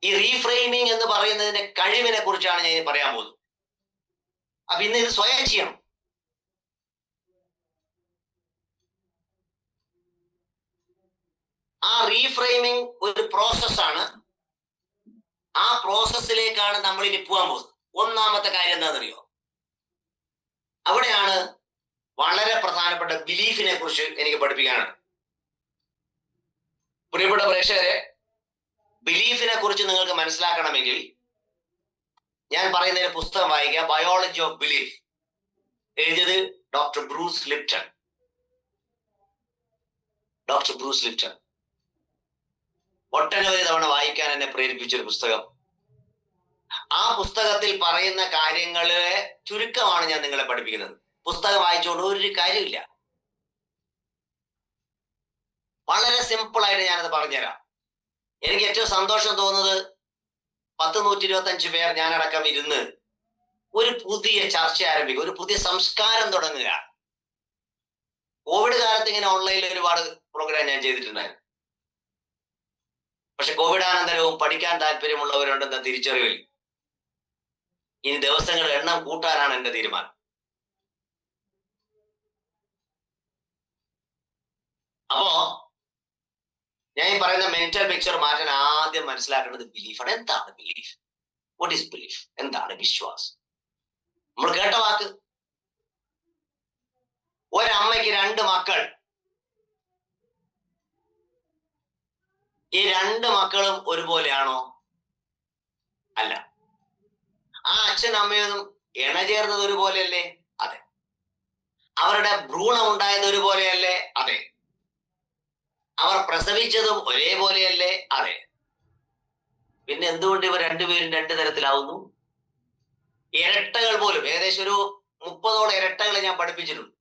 ഈ റീഫ്രെയിമിംഗ് എന്ന് പറയുന്നതിന്റെ കഴിവിനെ കുറിച്ചാണ് ഞാൻ പറയാൻ പോകുന്നത്. അപ്പൊ ഇന്ന് ഇത് സ്വയം ചെയ്യണം. ആ റീഫ്രെയിമിംഗ് ഒരു പ്രോസസ്സാണ്. ആ പ്രോസസ്സിലേക്കാണ് നമ്മൾ ഇനി പോകാൻ പോകുന്നത്. ഒന്നാമത്തെ കാര്യം എന്താണെന്നറിയോ? അവിടെയാണ് വളരെ പ്രധാനപ്പെട്ട ബിലീഫിനെ കുറിച്ച് എനിക്ക് പഠിപ്പിക്കാനാണ്. പ്രിയപ്പെട്ട പ്രേക്ഷകരെ, ബിലീഫിനെ കുറിച്ച് നിങ്ങൾക്ക് മനസ്സിലാക്കണമെങ്കിൽ ഞാൻ പറയുന്ന ഒരു പുസ്തകം വായിക്കുക. ബയോളജി ഓഫ് ബിലീഫ്, എഴുതിയത് doctor Bruce Lipton. Doctor Bruce Lipton ഒട്ടനവധി തവണ വായിക്കാൻ എന്നെ പ്രേരിപ്പിച്ചൊരു പുസ്തകം. ആ പുസ്തകത്തിൽ പറയുന്ന കാര്യങ്ങളെ ചുരുക്കമാണ് ഞാൻ നിങ്ങളെ പഠിപ്പിക്കുന്നത്. പുസ്തകം വായിച്ചുകൊണ്ട് ഒരു കാര്യമില്ല. വളരെ സിമ്പിൾ ആയിട്ട് ഞാനത് പറഞ്ഞുതരാം. എനിക്ക് ഏറ്റവും സന്തോഷം തോന്നുന്നത് 125 പേർ ഞാനടക്കം ഇരുന്ന് ഒരു പുതിയ ചർച്ച ആരംഭിക്കുക, ഒരു പുതിയ സംസ്കാരം തുടങ്ങുക. കോവിഡ് കാലത്ത് ഇങ്ങനെ ഓൺലൈനിൽ ഒരുപാട് പ്രോഗ്രാം ഞാൻ ചെയ്തിട്ടുണ്ടായിരുന്നു. പക്ഷെ കോവിഡാനന്തരവും പഠിക്കാൻ താല്പര്യമുള്ളവരുണ്ടെന്ന തിരിച്ചറിവിൽ ഇനി ദിവസങ്ങളുടെ എണ്ണം കൂട്ടാനാണ് എന്റെ തീരുമാനം. അപ്പോ ഞാൻ ഈ പറയുന്ന മെന്റൽ പിക്ചർ മാറ്റാൻ ആദ്യം മനസ്സിലാക്കേണ്ടത് ബിലീഫാണ്. എന്താണ് ബിലീഫ്? What is belief? എന്താണ് വിശ്വാസം? നമ്മൾ കേട്ട വാക്ക്. ഒരമ്മയ്ക്ക് 2 മക്കൾ. ഈ 2 മക്കളും ഒരുപോലെയാണോ? അല്ല. ആ അച്ഛൻ അമ്മയൊന്നും ഇണചേർന്നത് ഒരുപോലെയല്ലേ? അതെ. അവരുടെ ഭ്രൂണം ഉണ്ടായത് ഒരുപോലെയല്ലേ? അതെ. അവർ പ്രസവിച്ചതും ഒരേപോലെയല്ലേ? അതെ. പിന്നെ എന്തുകൊണ്ട് ഇവർ രണ്ടുപേരും 2 തരത്തിലാവുന്നു? ഇരട്ടകൾ പോലും, ഏകദേശം ഒരു 30ഓളം ഇരട്ടകളെ ഞാൻ പഠിപ്പിച്ചിട്ടുണ്ട്.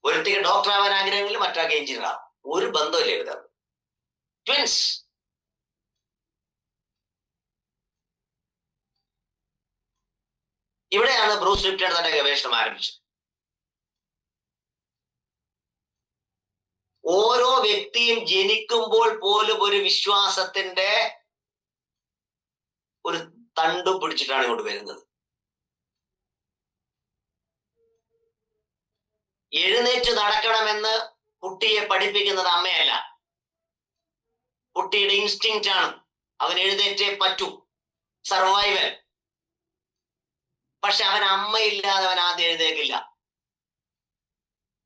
ഒരുത്തിക്ക് ഡോക്ടർ ആവാൻ ആഗ്രഹമെങ്കിൽ മറ്റാൾക്ക് എഞ്ചിനീയർ ആവും. ഒരു ബന്ധമില്ല ഇവർ. ട്വിൻസ്. ഇവിടെയാണ് ബ്രൂസ് ലിപ്റ്റൺ തന്റെ ഗവേഷണം ആരംഭിച്ചത്. ഓരോ വ്യക്തിയും ജനിക്കുമ്പോൾ പോലും ഒരു വിശ്വാസത്തിന്റെ ഒരു തണ്ടും പിടിച്ചിട്ടാണ് ഇങ്ങോട്ട് വരുന്നത്. എഴുന്നേറ്റ് നടക്കണമെന്ന് കുട്ടിയെ പഠിപ്പിക്കുന്നത് അമ്മയല്ല, കുട്ടിയുടെ ഇൻസ്റ്റിങ്ക്റ്റ് ആണ്. അവൻ എഴുന്നേറ്റേ പറ്റൂ, സർവൈവൽ. പക്ഷെ അവൻ അമ്മയില്ലാതെ അവൻ ആദ്യം എഴുന്നേക്കില്ല.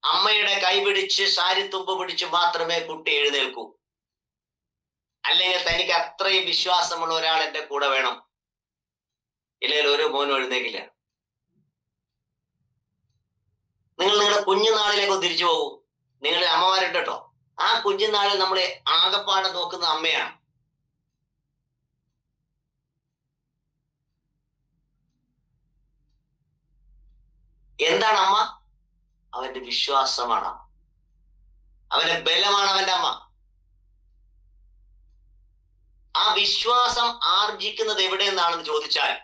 അമ്മയുടെ കൈ പിടിച്ച് സാരിത്തുമ്പ് പിടിച്ച് മാത്രമേ കുട്ടി എഴുന്നേൽക്കൂ. അല്ലെങ്കിൽ തനിക്ക് അത്രയും വിശ്വാസമുള്ള ഒരാൾ എന്റെ കൂടെ വേണം, ഇല്ലെങ്കിൽ ഒരു മോനും എഴുന്നേക്കില്ല. നിങ്ങൾ നിങ്ങളുടെ കുഞ്ഞുനാളിലേക്ക് തിരിച്ചു പോകൂ. നിങ്ങളുടെ അമ്മമാരുണ്ട് കേട്ടോ. ആ കുഞ്ഞുനാളിൽ നമ്മളെ ആകപ്പാടെ നോക്കുന്ന അമ്മയാണ്. എന്താണ് അമ്മ? അവന്റെ വിശ്വാസമാണ്. അവന്റെ ബലമാണ് അവന്റെ അമ്മ. ആ വിശ്വാസം ആർജിക്കുന്നത് എവിടെ നിന്നാണെന്ന് ചോദിച്ചാൽ,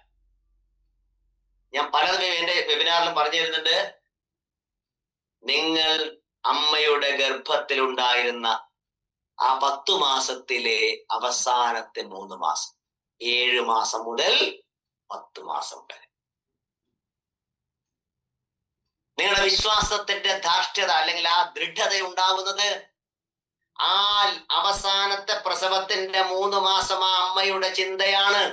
ഞാൻ പലതും എന്റെ വെബിനാറിലും പറഞ്ഞു തരുന്നുണ്ട്. നിങ്ങൾ അമ്മയുടെ ഗർഭത്തിൽ ഉണ്ടായിരുന്ന ആ 10 മാസത്തിലെ അവസാനത്തെ 3 മാസം, 7 മാസം മുതൽ 10 മാസം വരെ നിങ്ങളുടെ വിശ്വാസത്തിന്റെ ധാർഷ്ട്യത അല്ലെങ്കിൽ ആ ദൃഢത ഉണ്ടാവുന്നത് ആ അവസാനത്തെ പ്രസവത്തിന്റെ 3 മാസം ആ അമ്മയുടെ ചിന്തയാണ്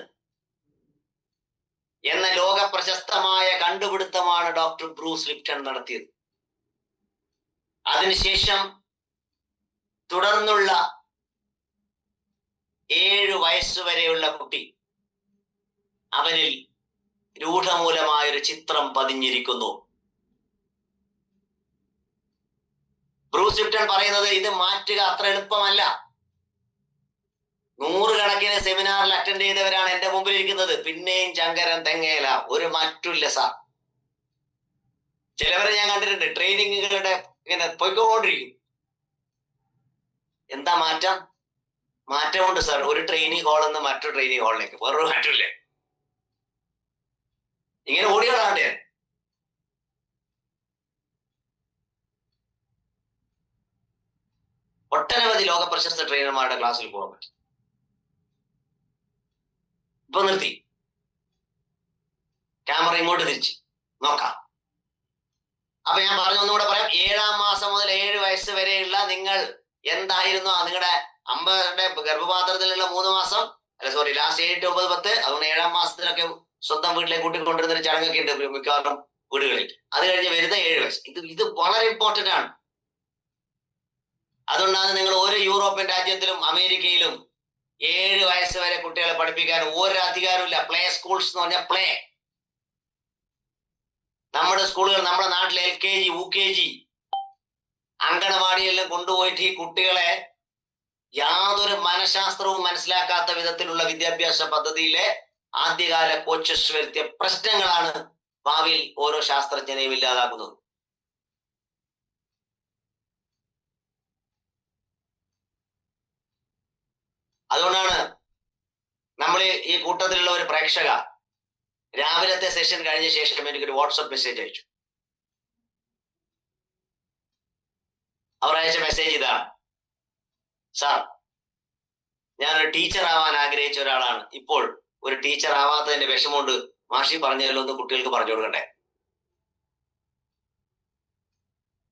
എന്ന ലോക പ്രശസ്തമായ കണ്ടുപിടുത്തമാണ് ഡോക്ടർ ബ്രൂസ് ലിപ്റ്റൺ നടത്തിയത്. അതിനുശേഷം തുടർന്നുള്ള 7 വയസ്സുവരെയുള്ള കുട്ടി, അവനിൽ രൂഢമൂലമായൊരു ചിത്രം പതിഞ്ഞിരിക്കുന്നു. ബ്രൂസ് ലിപ്റ്റൺ പറയുന്നത് ഇത് മാറ്റുക അത്ര എളുപ്പമല്ല. 100 കണക്കിന് സെമിനാറിൽ അറ്റൻഡ് ചെയ്തവരാണ് എന്റെ മുമ്പിൽ ഇരിക്കുന്നത്. പിന്നെയും ചങ്കരൻ തെങ്ങേല, ഒരു മാറ്റമില്ല സാർ. ചിലവരെ ഞാൻ കണ്ടിട്ടുണ്ട്, ട്രെയിനിങ്ങുകളുടെ ഇങ്ങനെ പോയിക്കൊണ്ടിരിക്കും. എന്താ മാറ്റം? മാറ്റമുണ്ട് സാർ. ഒരു ട്രെയിനിങ് ഹാളിൽ നിന്ന് മറ്റൊരു ട്രെയിനിങ് ഹാളിലേക്ക് വേറൊരു മാറ്റമില്ലേ? ഇങ്ങനെ ഓടിയോടാണ്ടേ. ഒട്ടനവധി ലോക പ്രശസ്ത ട്രെയിനർമാരുടെ ക്ലാസ്സിൽ പോകാൻ പറ്റും. ഇപ്പൊ നിർത്തി. ക്യാമറ ഇങ്ങോട്ട് തിരിച്ച് നോക്കാം. അപ്പൊ ഞാൻ പറഞ്ഞു ഒന്നുകൂടെ പറയാം. 7-ാം മാസം മുതൽ 7 വയസ്സ് വരെയുള്ള നിങ്ങൾ എന്തായിരുന്നു നിങ്ങളുടെ അമ്മയുടെ ഗർഭപാത്രത്തിലുള്ള 3 മാസം, ലാസ്റ്റ് 7, 9, 10, അതുകൊണ്ട് 7-ാം മാസത്തിലൊക്കെ സ്വന്തം വീട്ടിലേക്ക് കൂട്ടിക്കൊണ്ടിരുന്നൊരു ചടങ്ങൊക്കെ ഉണ്ട് മിക്കവാറും വീടുകളിൽ. അത് കഴിഞ്ഞ് വരുന്ന 7 വയസ്സ്. ഇത് വളരെ ഇമ്പോർട്ടന്റ് ആണ്. അതുകൊണ്ടാണ് നിങ്ങൾ ഒരു യൂറോപ്യൻ രാജ്യത്തിലും അമേരിക്കയിലും 7 വയസ്സ് വരെ കുട്ടികളെ പഠിപ്പിക്കാൻ ഒരു അധികാരമില്ല. പ്ലേ സ്കൂൾസ് എന്ന് പറഞ്ഞാൽ പ്ലേ. നമ്മുടെ സ്കൂളുകൾ, നമ്മുടെ നാട്ടിലെ LKG, UKG, അങ്കണവാടിയെല്ലാം കൊണ്ടുപോയിട്ട് ഈ കുട്ടികളെ യാതൊരു മനഃശാസ്ത്രവും മനസ്സിലാക്കാത്ത വിധത്തിലുള്ള വിദ്യാഭ്യാസ പദ്ധതിയിലെ ആദ്യകാല കോച്ചസ് വരുത്തിയ പ്രശ്നങ്ങളാണ് ഭാവിയിൽ ഓരോ ശാസ്ത്രജ്ഞനെയും ഇല്ലാതാക്കുന്നത്. അതുകൊണ്ടാണ് നമ്മൾ ഈ കൂട്ടത്തിലുള്ള ഒരു പ്രേക്ഷക രാവിലത്തെ സെഷൻ കഴിഞ്ഞ ശേഷം എനിക്കൊരു വാട്സപ്പ് മെസ്സേജ് അയച്ചു. അവർ അയച്ച മെസ്സേജ് ഇതാണ്: സാർ, ഞാനൊരു ടീച്ചർ ആവാൻ ആഗ്രഹിച്ച ഒരാളാണ്. ഇപ്പോൾ ഒരു ടീച്ചർ ആവാത്തതിന്റെ വിഷമമുണ്ട്. മാഷി പറഞ്ഞല്ലോ ഒന്ന് കുട്ടികൾക്ക് പറഞ്ഞു കൊടുക്കട്ടെ.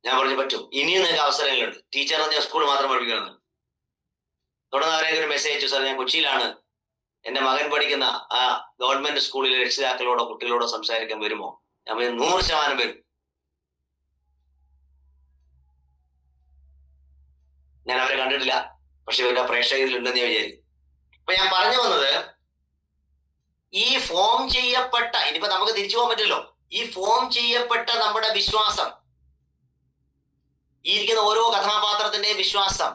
ഞാൻ പറഞ്ഞു പറ്റും, ഇനിയും നിങ്ങൾക്ക് അവസരങ്ങളുണ്ട്. ടീച്ചർ എന്ന് ഞാൻ സ്കൂൾ മാത്രം പഠിപ്പിക്കുന്നത്. തുടർന്ന് അവരെ ഒരു മെസ്സേജ് അയച്ചു: സാർ, ഞാൻ കൊച്ചിയിലാണ്. എന്റെ മകൻ പഠിക്കുന്ന ആ ഗവൺമെന്റ് സ്കൂളിലെ രക്ഷിതാക്കളോടോ കുട്ടികളോടോ സംസാരിക്കാൻ വരുമോ? ഞാൻ 100% വരും. ഞാൻ അവരെ കണ്ടിട്ടില്ല, പക്ഷെ ഇവരുടെ പ്രേക്ഷകരിലുണ്ടെന്ന് ഞാൻ വിചാരിക്കും. അപ്പൊ ഞാൻ പറഞ്ഞു വന്നത്, ഈ ഫോം ചെയ്യപ്പെട്ട, ഇനിയിപ്പോ നമുക്ക് തിരിച്ചു പോകാൻ പറ്റില്ലോ, ഈ ഫോം ചെയ്യപ്പെട്ട നമ്മുടെ വിശ്വാസം, ഈ ഇരിക്കുന്ന ഓരോ കഥാപാത്രത്തിന്റെയും വിശ്വാസം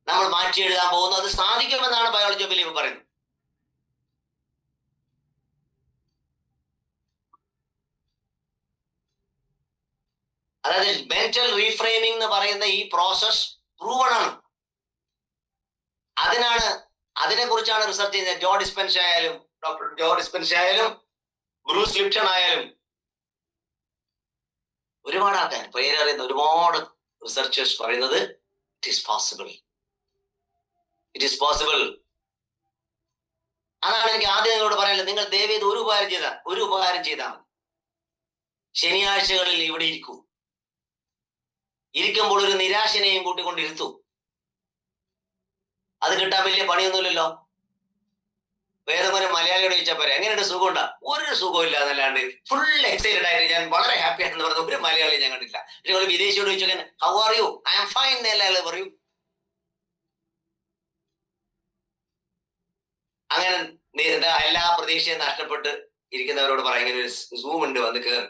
നമ്മൾ മാറ്റി എഴുതാൻ പോകുന്നു. അത് സാധിക്കുമെന്നാണ് ബയോളജി ഓഫ് ബിലീഫ് പറയുന്നത്. അതായത് മെന്റൽ റീഫ്രെയിമിംഗ് എന്ന് പറയുന്ന ഈ പ്രോസസ് പ്രൂവൺ ആണ്. അതിനെ കുറിച്ചാണ് റിസർച്ച് ചെയ്യുന്നത്. ഡോക്ടർ ജോ ഡിസ്പെൻസ ആയാലും ബ്രൂസ് ലിപ്റ്റൺ ആയാലും ഒരുപാട് ആൾക്കാർ പേരറിയുന്ന ഒരുപാട് റിസർച്ചേഴ്സ് പറയുന്നത് ഇറ്റ് ഈസ് പോസിബിൾ. അതാണ് എനിക്ക് ആദ്യം നിങ്ങളോട് പറയാനുള്ളത്. നിങ്ങൾ ദയവേത് ഒരു ഉപകാരം ചെയ്താൽ മതി. ശനിയാഴ്ചകളിൽ ഇവിടെ ഇരിക്കുമ്പോൾ ഒരു നിരാശനെയും കൂട്ടിക്കൊണ്ടിരുത്തു. അത് കിട്ടാൻ വലിയ പണിയൊന്നുമില്ലല്ലോ. വേദം ഒരു മലയാളിയോട് ചോദിച്ചാൽ പറയാം, എങ്ങനെയുണ്ട്, സുഖമുണ്ടാ? ഒരു സുഖവും ഇല്ല എന്നല്ലാണ്ട് ഫുൾ എക്സൈറ്റഡ് ആയിട്ട് ഞാൻ വളരെ ഹാപ്പി ആണെന്ന് പറഞ്ഞ ഒരു മലയാളി ഞാൻ കണ്ടില്ല. നിങ്ങൾ വിദേശിയോട് ചോദിച്ചാൽ how are you, I am fine എന്നല്ലേ പറയൂ. അങ്ങനെ എല്ലാ പ്രതീക്ഷയും നഷ്ടപ്പെട്ട് ഇരിക്കുന്നവരോട് പറയാം, ഇങ്ങനെ ഒരു സൂം ഉണ്ട്, വന്ന് കയറി.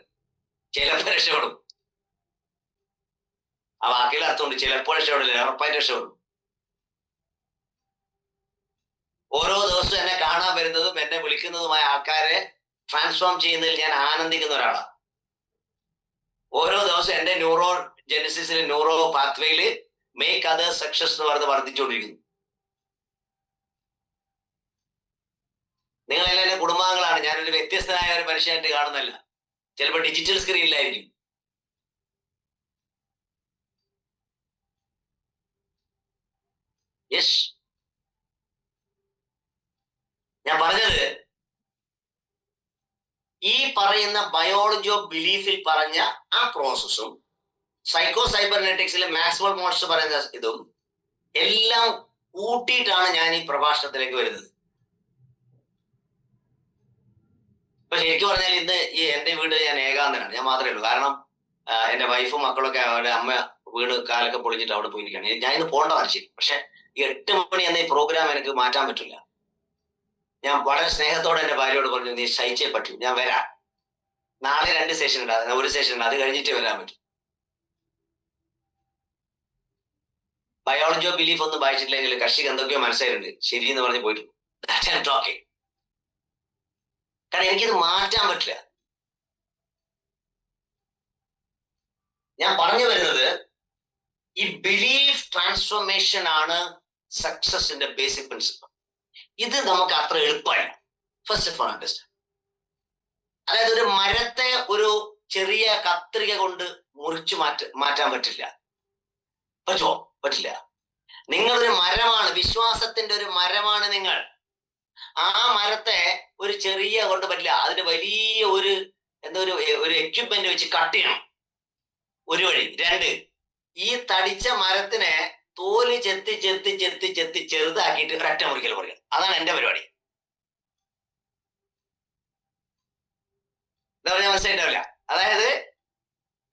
ചിലപ്പോൾ രക്ഷപ്പെടും. ആ വാക്കിൽ അർത്ഥമുണ്ട്. ചിലപ്പോൾ രക്ഷപ്പെടില്ല, ഉറപ്പായിട്ട് രക്ഷപ്പെടും. ഓരോ ദിവസവും എന്നെ കാണാൻ വരുന്നതും എന്നെ വിളിക്കുന്നതുമായ ആൾക്കാരെ ട്രാൻസ്ഫോം ചെയ്യുന്നതിൽ ഞാൻ ആനന്ദിക്കുന്ന ഒരാളാണ്. ഓരോ ദിവസവും എന്റെ ന്യൂറോ ജെനസിസിൽ, ന്യൂറോ പാത്വേയിൽ മേക്ക് അതേഴ്സ് സക്സസ് എന്ന് പറഞ്ഞ് വർദ്ധിച്ചുകൊണ്ടിരിക്കുന്നു. നിങ്ങളെല്ലാം എന്റെ കുടുംബാംഗങ്ങളാണ്. ഞാനൊരു വ്യത്യസ്തനായ ഒരു മനുഷ്യനായിട്ട് കാണുന്നല്ല. ചിലപ്പോൾ ഡിജിറ്റൽ സ്ക്രീനിലായിരിക്കും. യെസ്, ഞാൻ പറഞ്ഞത് ഈ പറയുന്ന ബയോളജി ഓഫ് ബിലീഫിൽ പറഞ്ഞ ആ പ്രോസസ്സും സൈക്കോ സൈബർനെറ്റിക്സിലെ മാക്സ്വെൽ മോഡ്സ് പറയുന്ന ഇതും എല്ലാം കൂട്ടിയിട്ടാണ് ഞാൻ ഈ പ്രഭാഷണത്തിലേക്ക് വരുന്നത്. ഇപ്പൊ ശരിക്കും പറഞ്ഞാൽ ഇന്ന് ഈ എന്റെ വീട് ഞാൻ ഏകാന്തനാണ്. ഞാൻ മാത്രമേ ഉള്ളൂ. കാരണം എന്റെ വൈഫും മക്കളൊക്കെ അവരുടെ അമ്മ വീട് കാലൊക്കെ പൊളിച്ചിട്ട് അവിടെ പോയിരിക്കുകയാണ്. ഞാൻ ഇന്ന് പോകേണ്ടതാണ് ശരി. പക്ഷെ 8 മണി എന്ന ഈ പ്രോഗ്രാം എനിക്ക് മാറ്റാൻ പറ്റില്ല. ഞാൻ വളരെ സ്നേഹത്തോടെ എന്റെ ഭാര്യയോട് പറഞ്ഞു, നീ സഹിച്ചേ പറ്റൂ, ഞാൻ വരാം. നാളെ 2 സെഷൻ ഉണ്ട്, ഒരു സെഷൻ ഉണ്ട്, അത് കഴിഞ്ഞിട്ട് വരാൻ പറ്റും. ബയോളജി ഓഫ് ബിലീഫ് ഒന്നും വായിച്ചിട്ടില്ലെങ്കിൽ കക്ഷിക്ക് എന്തൊക്കെയോ മനസ്സിലായിട്ടുണ്ട്. ശരി എന്ന് പറഞ്ഞ് പോയിട്ട് കാരണം എനിക്കിത് മാറ്റാൻ പറ്റില്ല. ഞാൻ പറഞ്ഞു വരുന്നത് ഈ ബിലീഫ് ട്രാൻസ്ഫോർമേഷൻ ആണ് സക്സസിന്റെ ബേസിക് പ്രിൻസിപ്പിൾ. ഇത് നമുക്ക് അത്ര എളുപ്പമല്ല. First of all understand. അതായത് ഒരു മരത്തെ ഒരു ചെറിയ കത്രിക കൊണ്ട് മുറിച്ചു മാറ്റാൻ പറ്റില്ല. പറ്റുമോ? പറ്റില്ല. നിങ്ങളൊരു മരമാണ്, വിശ്വാസത്തിന്റെ ഒരു മരമാണ് നിങ്ങൾ. ആ മരത്തെ ഒരു ചെറിയ കൊണ്ട് പറ്റില്ല, അതിന് വലിയ ഒരു എന്താ ഒരു എക്യുപ്മെന്റ് വെച്ച് കട്ട് ചെയ്യണം. ഒരു വഴി. രണ്ട്, ഈ തടിച്ച മരത്തിനെ തോല് ചെത്തി ചെത്തി ചെത്തി ചെത്തി ചെറുതാക്കിയിട്ട് ഒരൊറ്റ മുറിക്കൽ പറയും. അതാണ് എന്റെ പരിപാടി. എന്താ പറഞ്ഞാൽ മനസ്സിലായിട്ടാവില്ല. അതായത്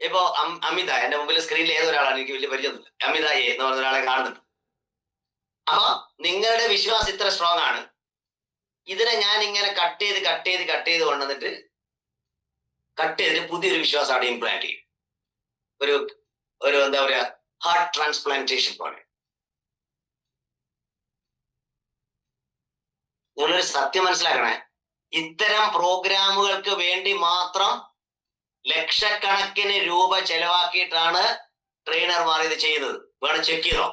ഇപ്പോ അമിത എന്റെ മുമ്പിൽ സ്ക്രീനിൽ ഏതൊരാളാണ്, എനിക്ക് വലിയ പരിചയമൊന്നുമില്ല, അമിത എ എന്ന് പറഞ്ഞ ഒരാളെ കാണുന്നുണ്ട്. അപ്പൊ നിങ്ങളുടെ വിശ്വാസം ഇത്ര സ്ട്രോങ് ആണ്. ഇതിനെ ഞാൻ ഇങ്ങനെ കട്ട് ചെയ്ത് കട്ട് ചെയ്ത് കട്ട് ചെയ്ത് കൊണ്ടുവന്നിട്ട് കട്ട് ചെയ്തിട്ട് പുതിയൊരു വിശ്വാസം അവിടെ ഇംപ്ലാന്റ് ചെയ്യും. ഒരു ഒരു എന്താ പറയാ, ഹാർട്ട് ട്രാൻസ്പ്ലാന്റേഷൻ പോലെ. നിങ്ങളൊരു സത്യം മനസ്സിലാക്കണേ, ഇത്തരം പ്രോഗ്രാമുകൾക്ക് വേണ്ടി മാത്രം ലക്ഷക്കണക്കിന് രൂപ ചെലവാക്കിയിട്ടാണ് ട്രെയിനർമാർ ഇത് ചെയ്യുന്നത്. വേണം ചെക്ക് ചെയ്തോ.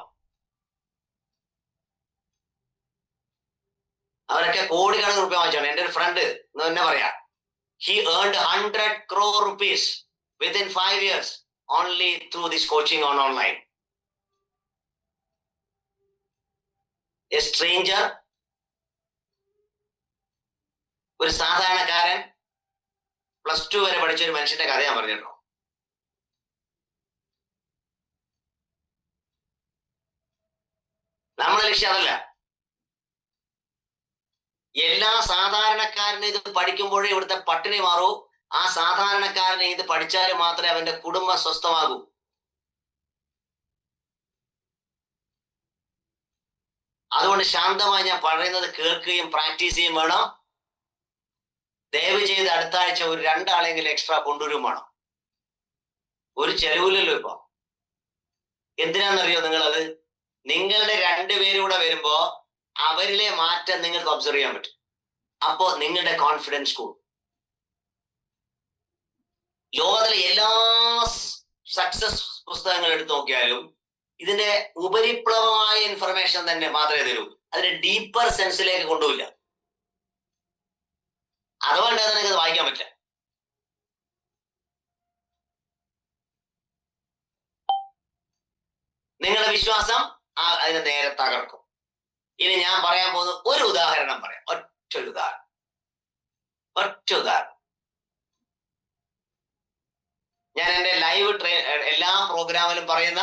അവരൊക്കെ കോടിക്കണക്കിന് റുപ്യ വാങ്ങിച്ചാണ്. എന്റെ ഒരു ഫ്രണ്ട് എന്ന് തന്നെ പറയാ, he earned 100 crore rupees within 5 years only through this coaching on online. A stranger, ഒരു സാധാരണക്കാരൻ, +2 വരെ പഠിച്ച ഒരു മനുഷ്യന്റെ കഥ ഞാൻ പറഞ്ഞിട്ടോ. നമ്മുടെ ലക്ഷ്യം അതല്ല. എല്ലാ സാധാരണക്കാരനും ഇത് പഠിക്കുമ്പോഴേ ഇവിടുത്തെ പട്ടിണി മാറൂ. ആ സാധാരണക്കാരനെ ഇത് പഠിച്ചാൽ മാത്രമേ അവന്റെ കുടുംബം സ്വസ്ഥമാകൂ. അതുകൊണ്ട് ശാന്തമായി ഞാൻ പറയുന്നത് കേൾക്കുകയും പ്രാക്ടീസ് ചെയ്യും വേണം. ദയവ് ചെയ്ത് അടുത്ത ആഴ്ച ഒരു 2 ആളെങ്കിലും എക്സ്ട്രാ കൊണ്ടുവരും വേണം. ഒരു ചെലവില്ലല്ലോ ഇപ്പൊ. എന്തിനാണെന്നറിയോ നിങ്ങളത്? നിങ്ങളുടെ 2 പേരും കൂടെ വരുമ്പോ അവരിലെ മാറ്റം നിങ്ങൾക്ക് ഒബ്സർവ് ചെയ്യാൻ പറ്റും. അപ്പോ നിങ്ങളുടെ കോൺഫിഡൻസ് കൂടും. ലോകത്തിലെ എല്ലാ സക്സസ് പുസ്തകങ്ങൾ എടുത്തു നോക്കിയാലും ഇതിന്റെ ഉപരിപ്ലവമായ ഇൻഫർമേഷൻ തന്നെ മാത്രമേ തരൂ. അതിന്റെ ഡീപ്പർ സെൻസിലേക്ക് കൊണ്ടുപോയില്ല. അതുകൊണ്ട് നിനക്ക് അത് വായിക്കാൻ പറ്റില്ല. നിങ്ങളുടെ വിശ്വാസം അതിനെ നേരെ തകർക്കും. ഇനി ഞാൻ പറയാൻ പോകുന്ന ഒരു ഉദാഹരണം പറയാം. ഒറ്റ ഉദാഹരണം. ഞാൻ എന്റെ ലൈവ് എല്ലാ പ്രോഗ്രാമിലും പറയുന്ന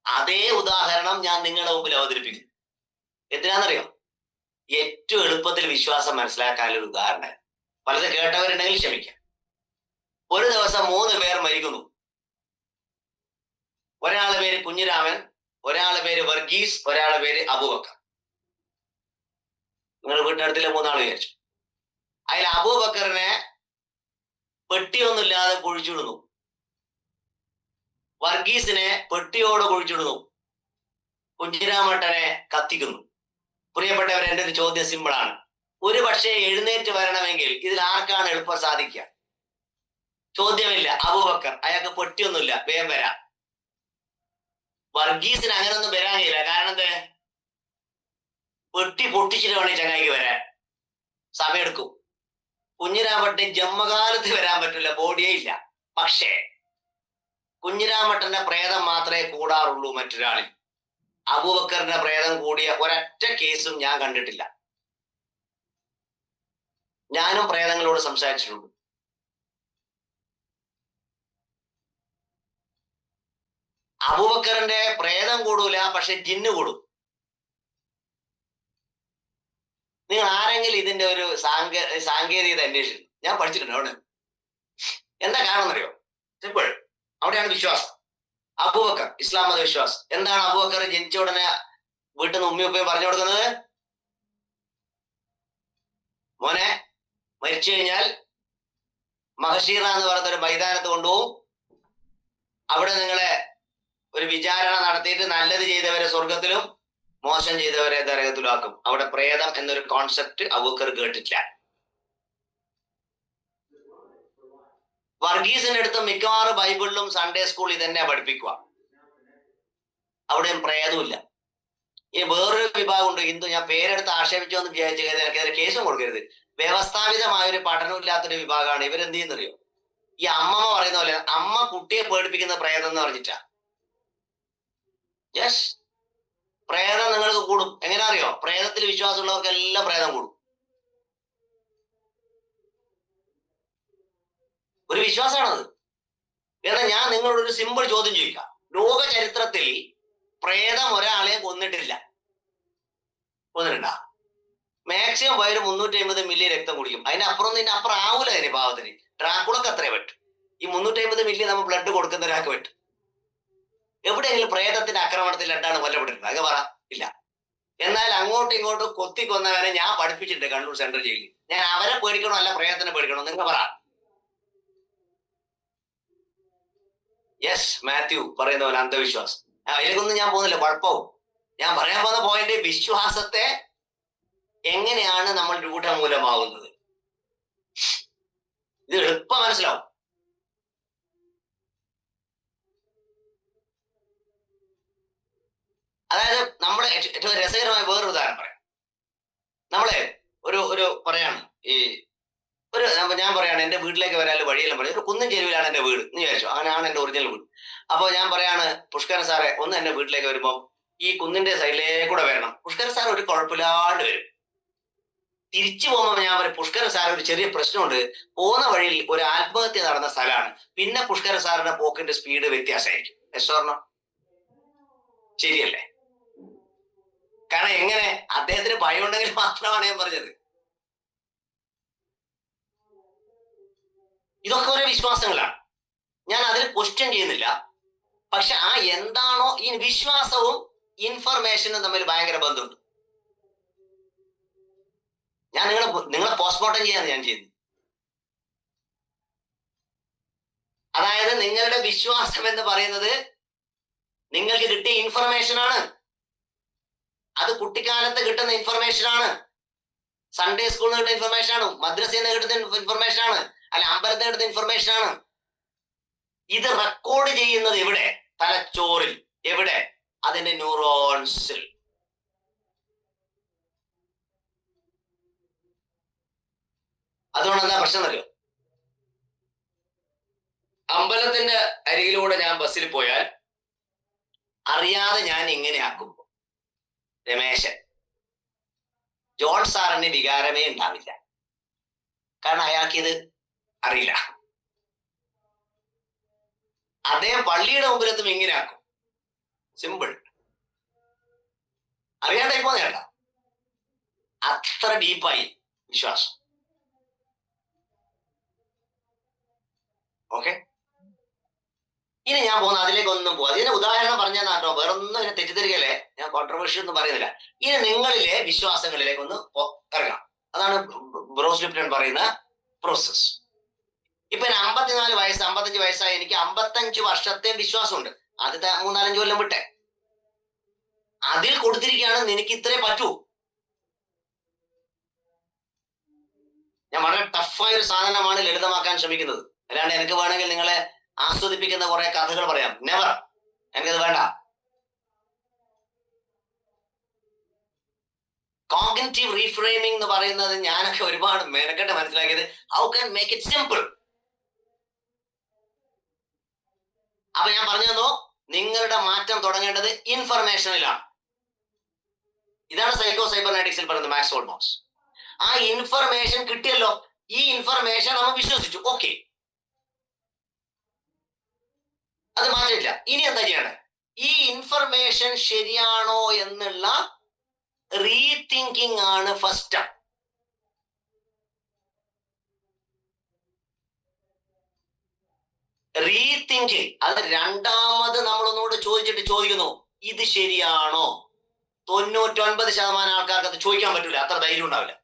അതേ ഉദാഹരണം ഞാൻ നിങ്ങളുടെ മുമ്പിൽ അവതരിപ്പിക്കുന്നു. എന്തിനാണെന്നറിയോ? ഏറ്റവും എളുപ്പത്തിൽ വിശ്വാസം മനസ്സിലാക്കാനൊരു ഉദാഹരണം. പലത് കേട്ടവരുണ്ടെങ്കിൽ ക്ഷമിക്കാം. ഒരു ദിവസം 3 പേർ മരിക്കുന്നു. ഒരാളുടെ പേര് കുഞ്ഞിരാമൻ, ഒരാളുടെ പേര് വർഗീസ്, ഒരാളുടെ പേര് അബൂബക്കർ. നിങ്ങൾ വീട്ടിനടുത്തിലെ 3 ആൾ വിചാരിച്ചു. അതിൽ അബൂബക്കറിനെ പെട്ടിയൊന്നുമില്ലാതെ കുഴിച്ചിടുന്നു. വർഗീസിനെ പെട്ടിയോടെ കുഴിച്ചിടുന്നു. കുഞ്ഞിരാമട്ടനെ കത്തിക്കുന്നു. പ്രിയപ്പെട്ടവർ, എൻ്റെ ഒരു ചോദ്യം സിമ്പിളാണ്. ഒരു പക്ഷേ എഴുന്നേറ്റ് വരണമെങ്കിൽ ഇതിൽ ആർക്കാണ് എളുപ്പം സാധിക്കുക? ചോദ്യമില്ല. അബൂബക്കർ, അയാൾക്ക് പെട്ടിയൊന്നുമില്ല, വേഗം വരാം. വർഗീസിന് അങ്ങനൊന്നും വരാൻ കഴിയില്ല. കാരണം എന്ത്? പെട്ടി പൊട്ടിച്ചിട്ട് വേണം ചങ്ങായിക്ക് വരാൻ, സമയമെടുക്കും. കുഞ്ഞിരാമട്ടൻ ജന്മകാലത്ത് വരാൻ പറ്റില്ല, ബോഡിയേ ഇല്ല. പക്ഷേ കുഞ്ഞിരാമട്ടന്റെ പ്രേതം മാത്രമേ കൂടാറുള്ളൂ മറ്റൊരാളിൽ. അബൂബക്കറിന്റെ പ്രേതം കൂടിയ ഒരൊറ്റ കേസും ഞാൻ കണ്ടിട്ടില്ല. ഞാനും പ്രേതങ്ങളോട് സംസാരിച്ചിട്ടുണ്ട്. അബൂബക്കറിന്റെ പ്രേതം കൂടൂല, പക്ഷെ ജിന്ന് കൂടും. നിങ്ങൾ ആരെങ്കിലും ഇതിന്റെ ഒരു സാങ്കേതികത അന്വേഷിച്ചു? ഞാൻ പഠിച്ചിട്ടുണ്ട് അവിടെ. എന്താ കാരണം എന്നറിയോ? സിമ്പിൾ. അവിടെയാണ് വിശ്വാസം. അബൂബക്കർ ഇസ്ലാം മത വിശ്വാസം. എന്താണ് അബൂബക്കർ ജനിച്ച ഉടനെ വീട്ടിൽ നിന്ന് ഉമ്മയും ഉപ്പയും പറഞ്ഞു കൊടുക്കുന്നത്? മോനെ, മരിച്ചു കഴിഞ്ഞാൽ മഹഷീറ എന്ന് പറയുന്ന ഒരു മൈതാനത്ത് കൊണ്ടുപോകും. അവിടെ നിങ്ങളെ ഒരു വിചാരണ നടത്തിയിട്ട് നല്ലത് ചെയ്തവരെ സ്വർഗത്തിലും മോശം ചെയ്തവരെ നരകത്തിലും ആക്കും. അവിടെ പ്രേതം എന്നൊരു കോൺസെപ്റ്റ് അബൂബക്കർ കേട്ടിട്ടില്ല. വർഗീസിന്റെ അടുത്ത് മിക്കവാറും ബൈബിളിലും സൺഡേ സ്കൂളിൽ തന്നെ പഠിപ്പിക്കുക. അവിടെയും പ്രേതമില്ല. ഇനി വേറൊരു വിഭാഗമുണ്ട് ഹിന്ദു. ഞാൻ പേരെടുത്ത് ആക്ഷേപിച്ചു എന്ന് വിചാരിച്ചു കേസും കൊടുക്കരുത്. വ്യവസ്ഥാപിതമായ ഒരു പഠനമില്ലാത്തൊരു വിഭാഗമാണ്. ഇവരെന്ത് ചെയ്യുന്നറിയോ? ഈ അമ്മമ്മ പറയുന്ന പോലെ അമ്മ കുട്ടിയെ പേടിപ്പിക്കുന്ന പ്രേതം എന്ന് പറഞ്ഞിട്ടാ. യെസ്, പ്രേതം നിങ്ങൾക്ക് കൂടും. എങ്ങനെ അറിയോ? പ്രേതത്തിൽ വിശ്വാസമുള്ളവർക്കെല്ലാം പ്രേതം കൂടും. ഒരു വിശ്വാസമാണത്. എന്നാൽ ഞാൻ നിങ്ങളോട് ഒരു സിമ്പിൾ ചോദ്യം ചോദിക്കാം. ലോക ചരിത്രത്തിൽ പ്രേതം ഒരാളെയും കൊന്നിട്ടില്ല. കൊന്നിട്ടുണ്ടാ? മാക്സിമം പോയൊരു 350 മില്ലി രക്തം കുടിക്കും. അതിനപ്പുറം അപ്പുറം ആവൂല അതിന് പാവത്തിന്. ഡ്രാക്കുളക്ക് അത്രേ പറ്റും. ഈ 350 മില്ലി നമ്മൾ ബ്ലഡ് കൊടുക്കുന്ന ഒരാൾക്ക് പറ്റും. എവിടെയെങ്കിലും പ്രേതത്തിന്റെ ആക്രമണത്തിൽ രണ്ടാണ് കൊല്ലപ്പെട്ടിട്ടുണ്ട്? അങ്ങ് പറ. ഇല്ല. എന്നാൽ അങ്ങോട്ടും ഇങ്ങോട്ടും കൊന്നവരെ ഞാൻ പഠിപ്പിച്ചിട്ടുണ്ട് കണ്ണൂർ സെൻട്രൽ ജയിലിൽ. ഞാൻ അവരെ പേടിക്കണോ അല്ല പ്രേതത്തിനെ പേടിക്കണോ? നിങ്ങൾ പറ. യെസ്, മാത്യു പറയുന്നവൻ അന്ധവിശ്വാസം. അതിലേക്കൊന്നും ഞാൻ പോകുന്നില്ല, കുഴപ്പവും. ഞാൻ പറയാൻ പോകുന്ന പോയിന്റ് വിശ്വാസത്തെ എങ്ങനെയാണ് നമ്മൾ രൂഢമൂലമാവുന്നത്. ഇത് എളുപ്പം മനസ്സിലാവും. അതായത് നമ്മുടെ ഏറ്റവും രസകരമായ വേറൊരു ഉദാഹരണം പറയാം. നമ്മളെ ഒരു പറയാണ് ഈ ഞാൻ പറയാണ് എന്റെ വീട്ടിലേക്ക് വരാൻ വഴിയെല്ലാം പറയും. ഒരു കുന്നിൻ ചെരുവിലാണ് എന്റെ വീട് എന്ന് വിചാരിച്ചു. അങ്ങനെയാണ് എന്റെ ഒറിജിനൽ വീട്. അപ്പോൾ ഞാൻ പറയാണ്, പുഷ്കരൻ സാറെ ഒന്ന് എന്റെ വീട്ടിലേക്ക് വരുമ്പോൾ ഈ കുന്നിന്റെ സൈഡിലേക്ക് കൂടെ വരണം. പുഷ്കരൻ സാർ ഒരു കുഴപ്പമില്ലാണ്ട് വരും. തിരിച്ചു പോകുമ്പോൾ ഞാൻ പറയും, പുഷ്കരൻ സാർ ഒരു ചെറിയ പ്രശ്നമുണ്ട്. പോകുന്ന വഴിയിൽ ഒരു ആത്മഹത്യ നടന്ന സ്ഥലമാണ്. പിന്നെ പുഷ്കരൻ സാറിന്റെ പോക്കിന്റെ സ്പീഡ് വ്യത്യാസമായിരിക്കും. എസ്വർണം ശരിയല്ലേ? കാരണം എങ്ങനെ? അദ്ദേഹത്തിന് ഭയം ഉണ്ടെങ്കിൽ മാത്രമാണ് ഞാൻ പറഞ്ഞത്. ഇതൊക്കെ ഓരോ വിശ്വാസങ്ങളാണ്. ഞാൻ അതിൽ ക്വസ്റ്റ്യൻ ചെയ്യുന്നില്ല. പക്ഷെ ആ എന്താണോ ഈ വിശ്വാസവും ഇൻഫർമേഷനും തമ്മിൽ ഭയങ്കര ബന്ധമുണ്ട്. ഞാൻ നിങ്ങളെ പോസ്റ്റ്മോർട്ടം ചെയ്യാന്ന് ഞാൻ ചെയ്യുന്നു. അതായത് നിങ്ങളുടെ വിശ്വാസം എന്ന് പറയുന്നത് നിങ്ങൾക്ക് കിട്ടിയ ഇൻഫർമേഷൻ ആണ്. അത് കുട്ടിക്കാലത്ത് കിട്ടുന്ന ഇൻഫർമേഷൻ ആണ്. സൺഡേ സ്കൂളിൽ നിന്ന് കിട്ടുന്ന ഇൻഫർമേഷൻ ആണ്. മദ്രസയിൽ നിന്ന് കിട്ടുന്ന ഇൻഫർമേഷൻ ആണ്. അല്ല അമ്പലത്തിൽ കിട്ടുന്ന ഇൻഫർമേഷൻ ആണ്. ഇത് റെക്കോർഡ് ചെയ്യുന്നത് എവിടെ? തലച്ചോറിൽ. എവിടെ? അതിന്റെ ന്യൂറോൺസിൽ. അതുകൊണ്ട് എന്താ പ്രശ്നം അറിയോ? അമ്പലത്തിന്റെ അരികിലൂടെ ഞാൻ ബസ്സിൽ പോയാൽ അറിയാതെ ഞാൻ ഇങ്ങനെ ആക്കുമ്പോ രമേശൻ, ജോൺ സാറിന് വികാരമേ ഉണ്ടാവില്ല. കാരണം അയാൾക്ക് ഇത് അറിയില്ല. അദ്ദേഹം പള്ളിയുടെ മുമ്പിലെത്തും ഇങ്ങനെ ആക്കും. സിമ്പിൾ. അറിയാണ്ടായി പോന്നേണ്ട. അത്ര ഡീപ്പായി വിശ്വാസം. ഓക്കെ, ഇനി ഞാൻ പോകുന്ന അതിലേക്കൊന്നും പോകും. ഇതിന് ഉദാഹരണം പറഞ്ഞാൽ കേട്ടോ, വേറൊന്നും ഇതിനെ തെറ്റിദ്ധരിക്കല്ലേ. ഞാൻ കോൺട്രവേഴ്സി ഒന്നും പറയുന്നില്ല. ഇനി നിങ്ങളിലെ വിശ്വാസങ്ങളിലേക്കൊന്ന് ഇറങ്ങാം. അതാണ് ബ്രൂസ് ലിപ്റ്റൺ പറയുന്ന പ്രോസസ്. ഇപ്പൊ 54 വയസ്സ് 55 വയസ്സായി. എനിക്ക് 55 വർഷത്തെ വിശ്വാസമുണ്ട്. ആദ്യത്തെ 3-4 കൊല്ലം വിട്ടെ അതിൽ കൊടുത്തിരിക്കുകയാണ് നിനക്ക് ഇത്രേ പറ്റൂ. ഞാൻ വളരെ ടഫായ ഒരു സാധനമാണ് ലളിതമാക്കാൻ ശ്രമിക്കുന്നത്. അല്ലാണ്ട് എനിക്ക് വേണമെങ്കിൽ നിങ്ങളെ ആസ്വദിപ്പിക്കുന്ന കുറെ കഥകൾ പറയാം. നെവർ. എനിക്കത് വേണ്ട. കോഗ്നിറ്റീവ് റീഫ്രെയിമിംഗ് എന്ന് പറയുന്നത് ഞാനൊക്കെ ഒരുപാട് മെനക്കെട്ട് മനസ്സിലാക്കിയത്. How can make it simple. അപ്പൊ ഞാൻ പറഞ്ഞു തന്നോ, നിങ്ങളുടെ മാറ്റം തുടങ്ങേണ്ടത് ഇൻഫർമേഷനിലാണ്. ഇതാണ് സൈക്കോ സൈബർനെറ്റിക്സിൽ പറയുന്നത് മാക്സ് ഓൾമോസ്. ആ ഇൻഫർമേഷൻ കിട്ടിയല്ലോ. ഈ ഇൻഫർമേഷൻ നമ്മൾ വിശ്വസിച്ചു. ഓക്കെ, അത് മാറ്റില്ല. ഇനി എന്താ ചെയ്യണ്ടേ? ഈ ഇൻഫർമേഷൻ ശരിയാണോ എന്നുള്ള റീതിങ്കിങ് ആണ് ഫസ്റ്റ് സ്റ്റെപ്പ്. റീതിങ്കിങ് അത് രണ്ടാമത് നമ്മളൊന്നുകൂടെ ചോദിക്കുന്നു, ഇത് ശരിയാണോ? 99% ആൾക്കാർക്ക് അത് ചോദിക്കാൻ പറ്റൂല. അത്ര ധൈര്യം ഉണ്ടാവില്ല.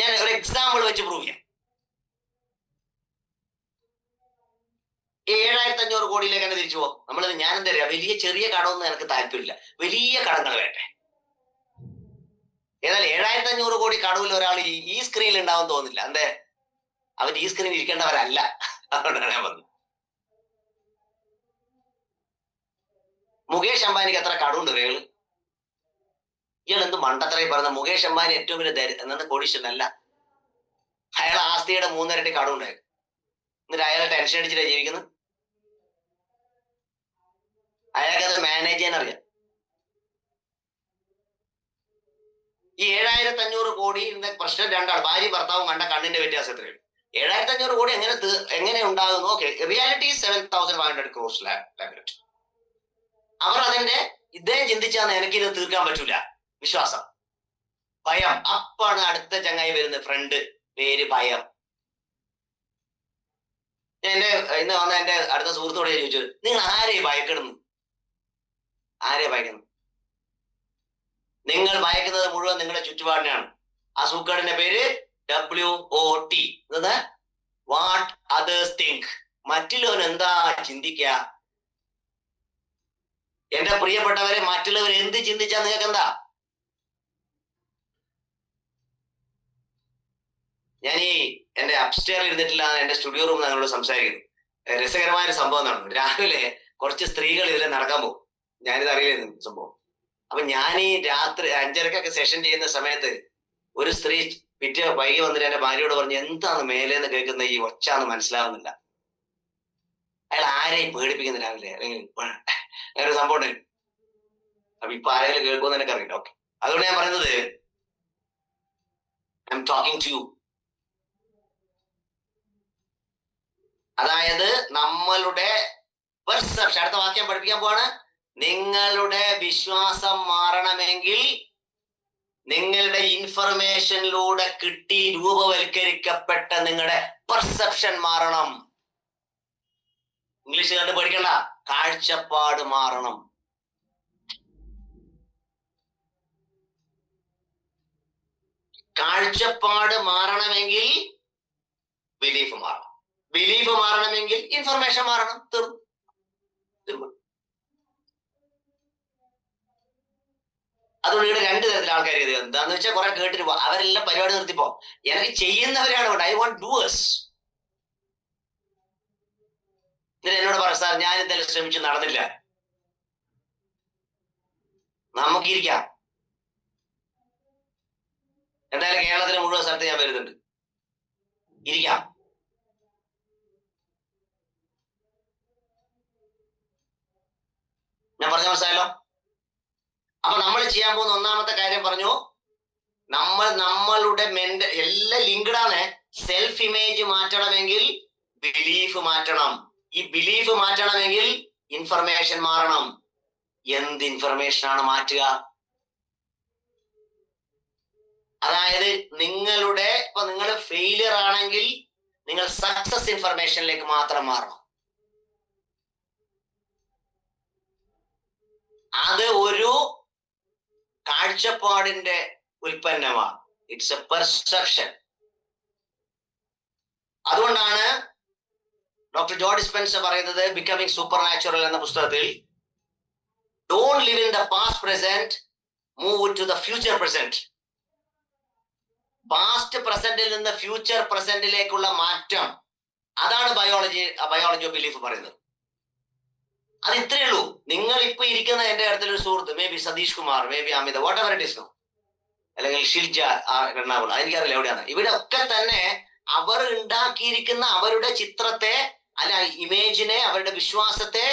ഞാൻ ഒരു എക്സാമ്പിൾ വെച്ച് പ്രൂവ് ചെയ്യാം. 7500 കോടിയിലേക്ക് തന്നെ തിരിച്ചു പോകും. ഞാൻ എന്താ പറയാ, വലിയ ചെറിയ കടമൊന്നും എനിക്ക് താല്പര്യമില്ല. വലിയ കടങ്ങൾ വരട്ടെ. ഏതായാലും 7500 കോടി കടവിൽ ഒരാൾ ഈ സ്ക്രീനിൽ ഉണ്ടാവും തോന്നില്ല. എന്തേ? അവർ ഈ സ്ക്രീനിൽ ഇരിക്കേണ്ടവരല്ല. അതുകൊണ്ടാണ് ഞാൻ പറഞ്ഞത്. മുകേഷ് അംബാനിക്ക് എത്ര കടമുണ്ട് റിയൽ? ഇയാൾ എന്ത് മണ്ടത്തരായി പറഞ്ഞ? മുകേഷ് അംബാനി ഏറ്റവും വലിയ കോടീശ്വരനല്ല. അയാൾ ആസ്തിയുടെ 3 ഇരട്ടി കടമുണ്ടായിരുന്നു. എന്നിട്ട് അയാൾ ടെൻഷൻ അടിച്ചിട്ടാണ് ജീവിക്കുന്നത്. അയാൾക്കത് മാനേജ് ചെയ്യാൻ അറിയാം. ഈ 7,500 കോടി പ്രശ്നം രണ്ടാണ്, ഭാര്യ ഭർത്താവും കണ്ട കണ്ണിന്റെ വ്യത്യാസം എത്രയാണ്? 7,500 കോടി എങ്ങനെ ഉണ്ടാകുന്നു? Okay, reality 7,500 crores liability. അവർ അതിന്റെ ഇദ്ദേഹം ചിന്തിച്ചാൽ എനിക്കിത് തീർക്കാൻ പറ്റൂല. വിശ്വാസം, ഭയം. അപ്പാണ് അടുത്ത ചങ്ങായി വരുന്നത്, ഫ്രണ്ട്, പേര് ഭയം. ഇന്ന് വന്ന എന്റെ അടുത്ത സുഹൃത്തോടെ ചോദിച്ചു, നിങ്ങൾ ആരെയും ഭയക്കിടുന്നു? ആരെയും ഭയക്കുന്നു? നിങ്ങൾ ഭയക്കുന്നത് മുഴുവൻ നിങ്ങളുടെ ചുറ്റുപാടിനാണ്. ആ സൂക്കേടിന്റെ പേര് WOT, വാട്ട് അതേഴ്സ് തിങ്ക്. മറ്റുള്ളവർ എന്താ ചിന്തിക്കുക? എന്റെ പ്രിയപ്പെട്ടവരെ, മറ്റുള്ളവർ എന്ത് ചിന്തിച്ചാൽ നിങ്ങൾക്ക് എന്താ? ഞാൻ എന്റെ അപ്സ്റ്റെയർ ഇരുന്നിട്ടില്ല, എന്റെ സ്റ്റുഡിയോ റൂം ഞങ്ങളോട് സംസാരിക്കുന്നു. രസകരമായ ഒരു സംഭവം നടന്നു. രാവിലെ കുറച്ച് സ്ത്രീകൾ ഇതിൽ നടക്കാൻ പോകും. ഞാനിത് അറിയില്ലായിരുന്നു സംഭവം. അപ്പൊ ഞാൻ രാത്രി 5:30 സെഷൻ ചെയ്യുന്ന സമയത്ത് ഒരു സ്ത്രീ വൈകി വന്നിട്ട് എന്റെ ഭാര്യയോട് പറഞ്ഞു, എന്താണ് മേലേന്ന് കേൾക്കുന്ന ഈ ഒച്ചാന്ന് മനസ്സിലാവുന്നില്ല. അയാൾ ആരെയും പേടിപ്പിക്കുന്ന രാവിലെ അല്ലെങ്കിൽ അങ്ങനെ ഒരു സംഭവം ഉണ്ടായിരുന്നു. അപ്പൊ ഇപ്പൊ ആരെങ്കിലും കേൾക്കുമെന്ന് എനിക്ക് അറിയില്ല. ഓക്കെ, അതുകൊണ്ട് ഞാൻ പറയുന്നത്, I am talking to you. അതായത് നമ്മളുടെ പെർസെപ്ഷൻ, അടുത്ത വാക്യം പഠിപ്പിക്കാൻ പോവാണ്. നിങ്ങളുടെ വിശ്വാസം മാറണമെങ്കിൽ നിങ്ങളുടെ ഇൻഫർമേഷനിലൂടെ കിട്ടി രൂപവൽക്കരിക്കപ്പെട്ട നിങ്ങളുടെ പെർസെപ്ഷൻ മാറണം. ഇംഗ്ലീഷ് കണ്ട് പഠിക്കണ്ട, കാഴ്ചപ്പാട് മാറണം. കാഴ്ചപ്പാട് മാറണമെങ്കിൽ ബിലീഫ് മാറണം. ബിലീഫ് മാറണമെങ്കിൽ ഇൻഫർമേഷൻ മാറണം. തീർന്നു. അതുകൊണ്ട് ഇവിടെ 2 തരത്തിൽ ആൾക്കാർ ഇത് എന്താന്ന് വെച്ചാൽ കുറെ കേട്ടിട്ട് അവരെല്ലാം പരിപാടി നിർത്തിപ്പോ എനിക്ക് ചെയ്യുന്നവരാണ് വേണ്ട. I want doers. എന്നിട്ട് എന്നോട് പറ, സാർ ഞാൻ എന്തായാലും ശ്രമിച്ചു, നടന്നില്ല. നമുക്കിരിക്കാം. എന്തായാലും കേരളത്തിലെ മുഴുവൻ സ്ഥലത്ത് ഞാൻ വരുന്നുണ്ട്, ഇരിക്കാം. ഞാൻ പറഞ്ഞ മനസ്സിലായല്ലോ? അപ്പൊ നമ്മൾ ചെയ്യാൻ പോകുന്ന ഒന്നാമത്തെ കാര്യം പറഞ്ഞു, നമ്മളുടെ എല്ലാം ലിങ്ക്ഡാണ്. സെൽഫ് ഇമേജ് മാറ്റണമെങ്കിൽ ബിലീഫ് മാറ്റണം. ഈ ബിലീഫ് മാറ്റണമെങ്കിൽ ഇൻഫർമേഷൻ മാറണം. എന്ത് ഇൻഫർമേഷൻ ആണ് മാറ്റുക? അതായത് ഇപ്പൊ നിങ്ങൾ ഫെയിലിയർ ആണെങ്കിൽ നിങ്ങൾ സക്സസ് ഇൻഫർമേഷനിലേക്ക് മാത്രം മാറണം. അത് ഒരു കാഴ്ചപ്പാടിന്റെ ഉൽപ്പന്നമാണ്. It's a perception. അതുകൊണ്ടാണ് ഡോക്ടർ ജോ ഡിസ്പെൻസർ പറയുന്നത് ബിക്കമിങ് സൂപ്പർ നാച്ചുറൽ എന്ന പുസ്തകത്തിൽ, don't live in the past present, move to the future present. Past പ്രസന്റിൽ നിന്ന് ഫ്യൂച്ചർ പ്രസന്റിലേക്കുള്ള മാറ്റം, അതാണ് ബയോളജി ഓഫ് ബിലീഫ് പറയുന്നത്. അത് ഇത്രയേ ഉള്ളൂ. നിങ്ങൾ ഇപ്പൊ ഇരിക്കുന്ന എന്റെ അടുത്തൊരു സുഹൃത്ത്, may be Satheesh Kumar, may be Amitha, whatever it is no, അല്ലെങ്കിൽ ഷിൽജ എറണാകുളം, എനിക്കറിയില്ല എവിടെയാണ്. ഇവിടെ ഒക്കെ തന്നെ അവർ ഉണ്ടാക്കിയിരിക്കുന്ന അവരുടെ ചിത്രത്തെ, അല്ല ഇമേജിനെ, അവരുടെ വിശ്വാസത്തെ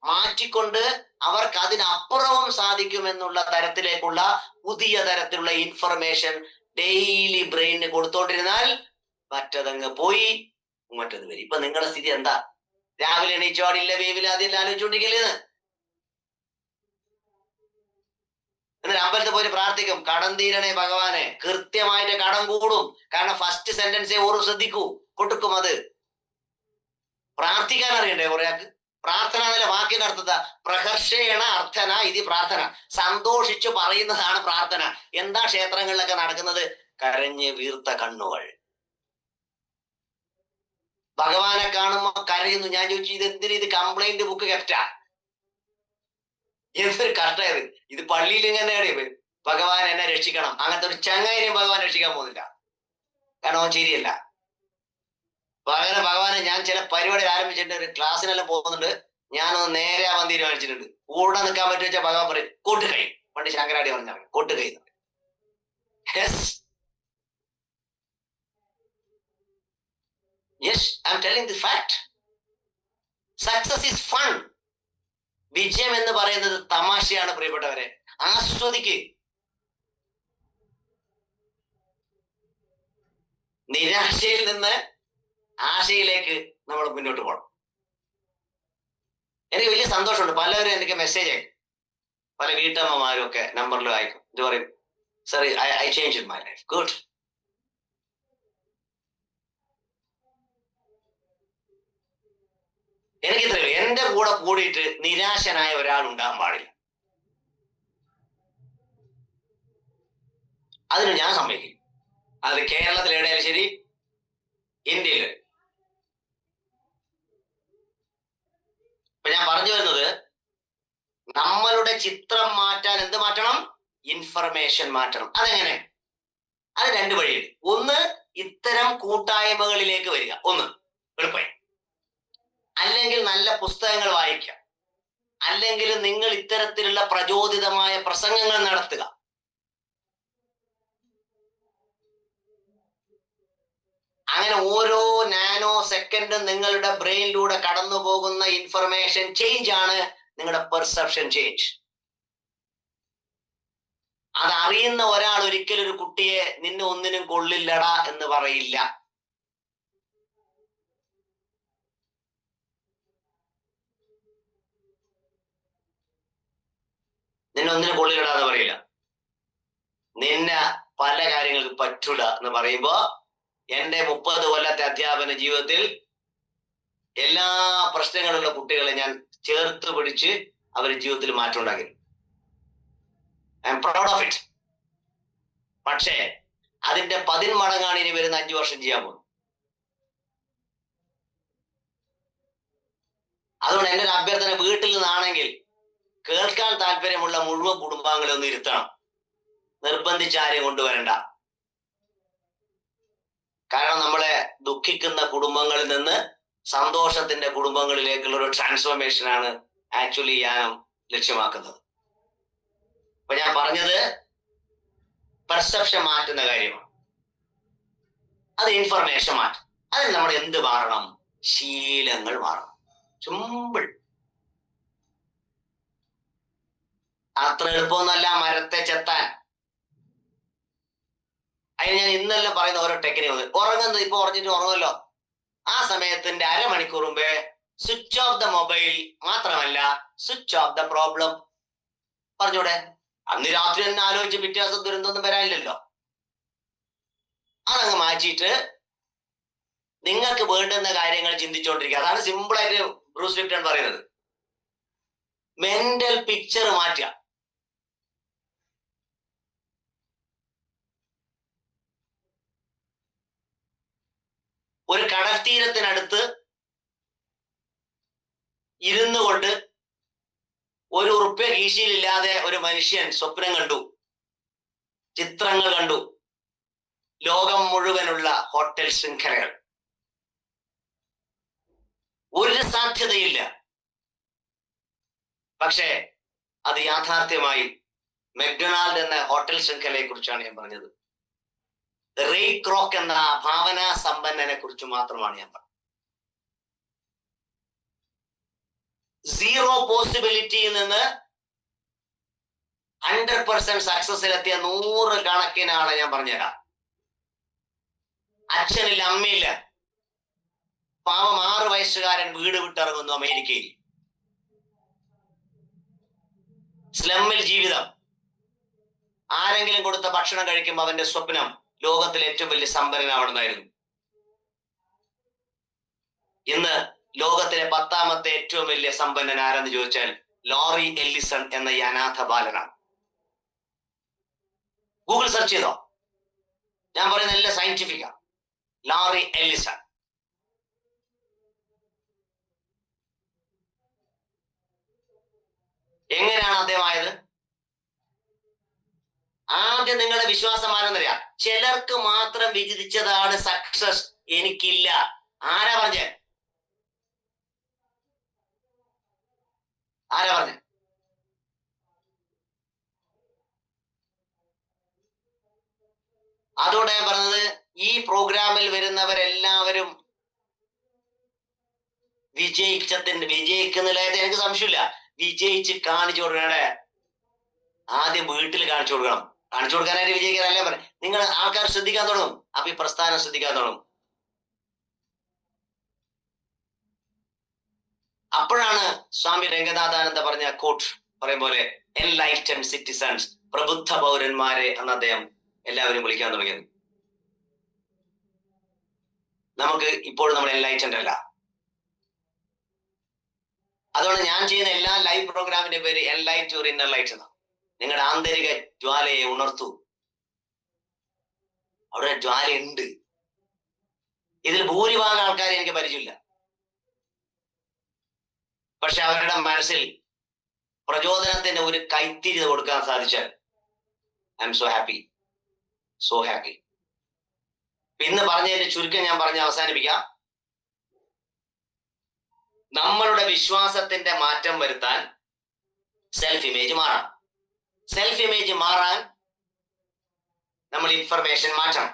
മാറ്റിക്കൊണ്ട് അവർക്ക് അതിനപ്പുറവും സാധിക്കുമെന്നുള്ള തരത്തിലേക്കുള്ള പുതിയ തരത്തിലുള്ള ഇൻഫർമേഷൻ ഡെയിലി ബ്രെയിനിന് കൊടുത്തോണ്ടിരുന്നാൽ മറ്റതങ്ങ് പോയി മറ്റത് വരും. ഇപ്പൊ നിങ്ങളുടെ സ്ഥിതി എന്താ? രാവിലെ എണീച്ചോടില്ല വേവില അതെല്ലാം ആലോചിച്ചോണ്ടിരിക്കലേന്ന്. എന്നിട്ട് അമ്പലത്തിൽ പോയി പ്രാർത്ഥിക്കും, കടം തീരണേ ഭഗവാനെ. കൃത്യമായിട്ട് കടം കൂടും. കാരണം ഫസ്റ്റ് സെന്റൻസേ ഓർമ്മ ശ്രദ്ധിക്കൂ, കൊടുക്കും. അത് പ്രാർത്ഥിക്കാൻ അറിയണ്ടേ കുറേയാൾക്ക്? പ്രാർത്ഥന എന്നല്ല വാക്കിന്റെ അർത്ഥത. പ്രഹർഷേണ അർത്ഥന ഇത് പ്രാർത്ഥന. സന്തോഷിച്ചു പറയുന്നതാണ് പ്രാർത്ഥന. എന്താ ക്ഷേത്രങ്ങളിലൊക്കെ നടക്കുന്നത്? കരഞ്ഞ് വീർത്ത കണ്ണുകൾ. ഭഗവാനെ കാണുമ്പോ കരയുന്നു. ഞാൻ ചോദിച്ചു, ഇത് എന്തിനു? ഇത് കംപ്ലൈന്റ് ബുക്ക് കെപ്റ്റാ. എന്തൊരു കഷ്ടമായത്. ഇത് പള്ളിയിൽ ഇങ്ങനെയാണ്, ഭഗവാൻ എന്നെ രക്ഷിക്കണം. അങ്ങനത്തെ ഒരു ചങ്ങായിനെയും ഭഗവാൻ രക്ഷിക്കാൻ പോകുന്നില്ല. കാരണം അവൻ ശരിയല്ല. പകരം ഭഗവാനെ, ഞാൻ ചില പരിപാടി ആരംഭിച്ചിട്ടുണ്ട്, ഒരു ക്ലാസ്സിനെല്ലാം പോകുന്നുണ്ട്, ഞാനൊന്ന് നേരെ ആവാൻ തീരുമാനിച്ചിട്ടുണ്ട്. കൂടെ നിൽക്കാൻ പറ്റുക വെച്ചാൽ ഭഗവാൻ പറയും കോട്ടുകൈ. പണ്ട് ശങ്കരാടി പറഞ്ഞാൽ കോട്ടുകൈ. Yes, I'm telling the fact. Success is fun. വിജയം എന്ന് പറയുന്നത് തമാശയാണ് പ്രിയപ്പെട്ടവരെ. ആസ്വദിക്ക്. നിരാശയിൽ നിന്ന് ആശയിലേക്ക് നമ്മൾ മുന്നോട്ട് പോകണം. എനിക്ക് വലിയ സന്തോഷമുണ്ട്. പലവരും എനിക്ക് മെസ്സേജ് അയക്കും. പല വീട്ടമ്മമാരും ഒക്കെ നമ്പറിൽ അയക്കും. ഇത് പറയും, sir I change in my life. Good. എനിക്ക് ഇത്രയും, എന്റെ കൂടെ കൂടിയിട്ട് നിരാശനായ ഒരാൾ ഉണ്ടാകാൻ പാടില്ല. അതിന് ഞാൻ സമ്മതിക്കും. അത് കേരളത്തിൽ എവിടെയായാലും ശരി, ഇന്ത്യയിൽ. ഇപ്പൊ ഞാൻ പറഞ്ഞു വരുന്നത്, നമ്മളുടെ ചിത്രം മാറ്റാൻ എന്ത് മാറ്റണം? ഇൻഫർമേഷൻ മാറ്റണം. അതെങ്ങനെ? അത് രണ്ട് വഴിയുണ്ട്. ഒന്ന്, ഇത്തരം കൂട്ടായ്മകളിലേക്ക് വരിക. ഒന്ന് എളുപ്പമായി. അല്ലെങ്കിൽ നല്ല പുസ്തകങ്ങൾ വായിക്കുക. അല്ലെങ്കിൽ നിങ്ങൾ ഇത്തരത്തിലുള്ള പ്രചോദിതമായ പ്രസംഗങ്ങൾ നടത്തുക. അങ്ങനെ ഓരോ നാനോ സെക്കൻഡും നിങ്ങളുടെ ബ്രെയിനിലൂടെ കടന്നു പോകുന്ന ഇൻഫർമേഷൻ ചേഞ്ച് ആണ് നിങ്ങളുടെ പെർസെപ്ഷൻ ചേഞ്ച്. അതറിയുന്ന ഒരാൾ ഒരിക്കലും ഒരു കുട്ടിയെ നിന്നെ ഒന്നിനും കൊള്ളില്ലടാ എന്ന് പറയില്ല. നിന്നെ ഒന്നിനും കൊള്ളില്ലടാ എന്ന് പറയില്ല. നിന്നെ പല കാര്യങ്ങൾക്ക് പറ്റൂല എന്ന് പറയുമ്പോ, എന്റെ 30 കൊല്ലത്തെ അധ്യാപന ജീവിതത്തിൽ എല്ലാ പ്രശ്നങ്ങളുള്ള കുട്ടികളെ ഞാൻ ചേർത്ത് പിടിച്ച് അവരുടെ ജീവിതത്തിൽ മാറ്റം ഉണ്ടാക്കി. I am proud of it. പക്ഷേ അതിന്റെ 10 മടങ്ങാണ് ഇനി വരുന്ന 5 വർഷം ചെയ്യാൻ പോകുന്നത്. അതുകൊണ്ട് എന്റെ ഒരു അഭ്യർത്ഥന, വീട്ടിൽ നിന്നാണെങ്കിൽ കേൾക്കാൻ താല്പര്യമുള്ള മുഴുവൻ കുടുംബാംഗങ്ങളെ ഒന്ന് ഇരുത്തണം. നിർബന്ധിച്ച് ആരെയും കൊണ്ടുവരണ്ട. കാരണം നമ്മളെ ദുഃഖിക്കുന്ന കുടുംബങ്ങളിൽ നിന്ന് സന്തോഷത്തിന്റെ കുടുംബങ്ങളിലേക്കുള്ള ഒരു ട്രാൻസ്ഫോർമേഷനാണ് ആക്ച്വലി യാനം ലക്ഷ്യമാക്കുന്നത്. അപ്പൊ ഞാൻ പറഞ്ഞത് പെർസെപ്ഷൻ മാറ്റുന്ന കാര്യമാണ്. അത് ഇൻഫർമേഷൻ മാറ്റും. അതിന് നമ്മൾ എന്ത് മാറണം? ശീലങ്ങൾ മാറണം. സിമ്പിൾ. അത്ര എളുപ്പമൊന്നുമല്ല മരത്തെ ചെത്താൻ. അതിന് ഞാൻ ഇന്നെല്ലാം പറയുന്ന ഓരോ ടെക്നിക്ക്. ഉറങ്ങുന്നത്, ഇപ്പൊ ഉറങ്ങിട്ട് ഉറങ്ങുമല്ലോ, ആ സമയത്തിന്റെ അരമണിക്കൂർ മുമ്പേ സ്വിച്ച് ഓഫ് ദ മൊബൈൽ. മാത്രമല്ല, സ്വിച്ച് ഓഫ് ദ പ്രോബ്ലം. പറഞ്ഞൂടെ? അന്ന് രാത്രി തന്നെ ആലോചിച്ച് വ്യത്യാസം ദുരന്തമൊന്നും വരാനില്ലല്ലോ. അതങ്ങ് മാറ്റിയിട്ട് നിങ്ങൾക്ക് വേണ്ടുന്ന കാര്യങ്ങൾ ചിന്തിച്ചുകൊണ്ടിരിക്കുക. അതാണ് സിമ്പിളായിട്ട് ബ്രൂസ് ലിപ്റ്റൺ പറയുന്നത്. മെന്റൽ പിക്ചർ മാറ്റുക. ഒരു കടൽ തീരത്തിനടുത്ത് ഇരുന്നു കൊണ്ട് ₹1 കീശയിലില്ലാതെ ഒരു മനുഷ്യൻ സ്വപ്നം കണ്ടു, ചിത്രങ്ങൾ കണ്ടു, ലോകം മുഴുവനുള്ള ഹോട്ടൽ ശൃംഖലകൾ. ഒരു സാധ്യതയില്ല. പക്ഷേ അത് യാഥാർത്ഥ്യമായി. മെക്ഡൊണാൾഡ് എന്ന ഹോട്ടൽ ശൃംഖലയെ കുറിച്ചാണ് ഞാൻ പറഞ്ഞത്. റേ ക്രോക്ക് എന്ന ഭാവനാ സമ്പന്നനെ കുറിച്ച് മാത്രമാണ് ഞാൻ പറഞ്ഞത്. 0 പോസിബിലിറ്റിയിൽ നിന്ന് 100% സക്സസിലെത്തിയ 100 കണക്കിന് ആളെ ഞാൻ പറഞ്ഞുതരാം. അച്ഛനില്ല, അമ്മയില്ല, പാവം 6 വയസ്സുകാരൻ വീട് വിട്ടിറങ്ങുന്നു അമേരിക്കയിൽ. സ്ലമ്മിൽ ജീവിതം. ആരെങ്കിലും കൊടുത്ത ഭക്ഷണം കഴിക്കുമ്പോൾ അവന്റെ സ്വപ്നം ലോകത്തിലെ ഏറ്റവും വലിയ സമ്പന്നനാവണമെന്നായിരുന്നു. ഇന്ന് ലോകത്തിലെ 10ാമത്തെ ഏറ്റവും വലിയ സമ്പന്നൻ ആരെന്ന് ചോദിച്ചാൽ ലോറി എല്ലിസൺ എന്ന ഈ അനാഥ ബാലനാണ്. ഗൂഗിൾ സെർച്ച് ചെയ്തോ? ഞാൻ പറയുന്ന എല്ലാം സയന്റിഫിക്കാ. Lorry Ellison. എങ്ങനെയാണ് അദ്ദേഹം ആയത്? ആദ്യം നിങ്ങളുടെ വിശ്വാസം ആരെന്നറിയാം. ചിലർക്ക് മാത്രം വിധിച്ചതാണ് സക്സസ്, എനിക്കില്ല. ആരാ പറഞ്ഞ? ആരാ പറഞ്ഞ? അതുകൊണ്ട് ഞാൻ പറഞ്ഞത്, ഈ പ്രോഗ്രാമിൽ വരുന്നവരെല്ലാവരും വിജയിക്കുന്നില്ല, എനിക്ക് സംശയമില്ല. വിജയിച്ച് കാണിച്ചു കൊടുക്കണേ. ആദ്യം വീട്ടിൽ കാണിച്ചു കൊടുക്കണം. കാണിച്ചു കൊടുക്കാനായിട്ട് വിജയിക്കാനല്ലേ പറയാം. നിങ്ങൾ ആൾക്കാർ ശ്രദ്ധിക്കാൻ തുടങ്ങും. അപ്പൊ ഈ പ്രസ്ഥാനം ശ്രദ്ധിക്കാൻ തുടങ്ങും. അപ്പോഴാണ് സ്വാമി രംഗനാഥാനന്ദ പറഞ്ഞ കോട്ട് പറയും പോലെ എൻലൈറ്റൻഡ് സിറ്റിസൺസ്, പ്രബുദ്ധ പൗരന്മാരെ എന്ന് അദ്ദേഹം എല്ലാവരും വിളിക്കാൻ തുടങ്ങിയത്. നമുക്ക് ഇപ്പോൾ നമ്മൾ എൻലൈറ്റൻഡ് അല്ല. അതുകൊണ്ട് ഞാൻ ചെയ്യുന്ന എല്ലാ ലൈവ് പ്രോഗ്രാമിന്റെ പേര് എൻലൈറ്റ് യുവർ ഇന്നർ ലൈറ്റ് എന്നാണ്. നിങ്ങളുടെ ആന്തരിക ജ്വാലയെ ഉണർത്തൂ. അവിടെ ജ്വാലയുണ്ട്. ഇതിൽ ഭൂരിഭാഗം ആൾക്കാരെ എനിക്ക് പരിചയമില്ല. പക്ഷെ അവരുടെ മനസ്സിൽ പ്രചോദനത്തിന്റെ ഒരു കൈത്തിരി കൊടുക്കാൻ സാധിച്ചാൽ I M so happy, so happy. ഇന്ന് പറഞ്ഞതിന്റെ ചുരുക്കം ഞാൻ പറഞ്ഞ് അവസാനിപ്പിക്കാം. നമ്മളുടെ വിശ്വാസത്തിന്റെ മാറ്റം വരുത്താൻ സെൽഫ് ഇമേജ് മാറണം. സെൽഫ് ഇമേജ് മാറാൻ നമ്മൾ ഇൻഫർമേഷൻ മാറ്റണം.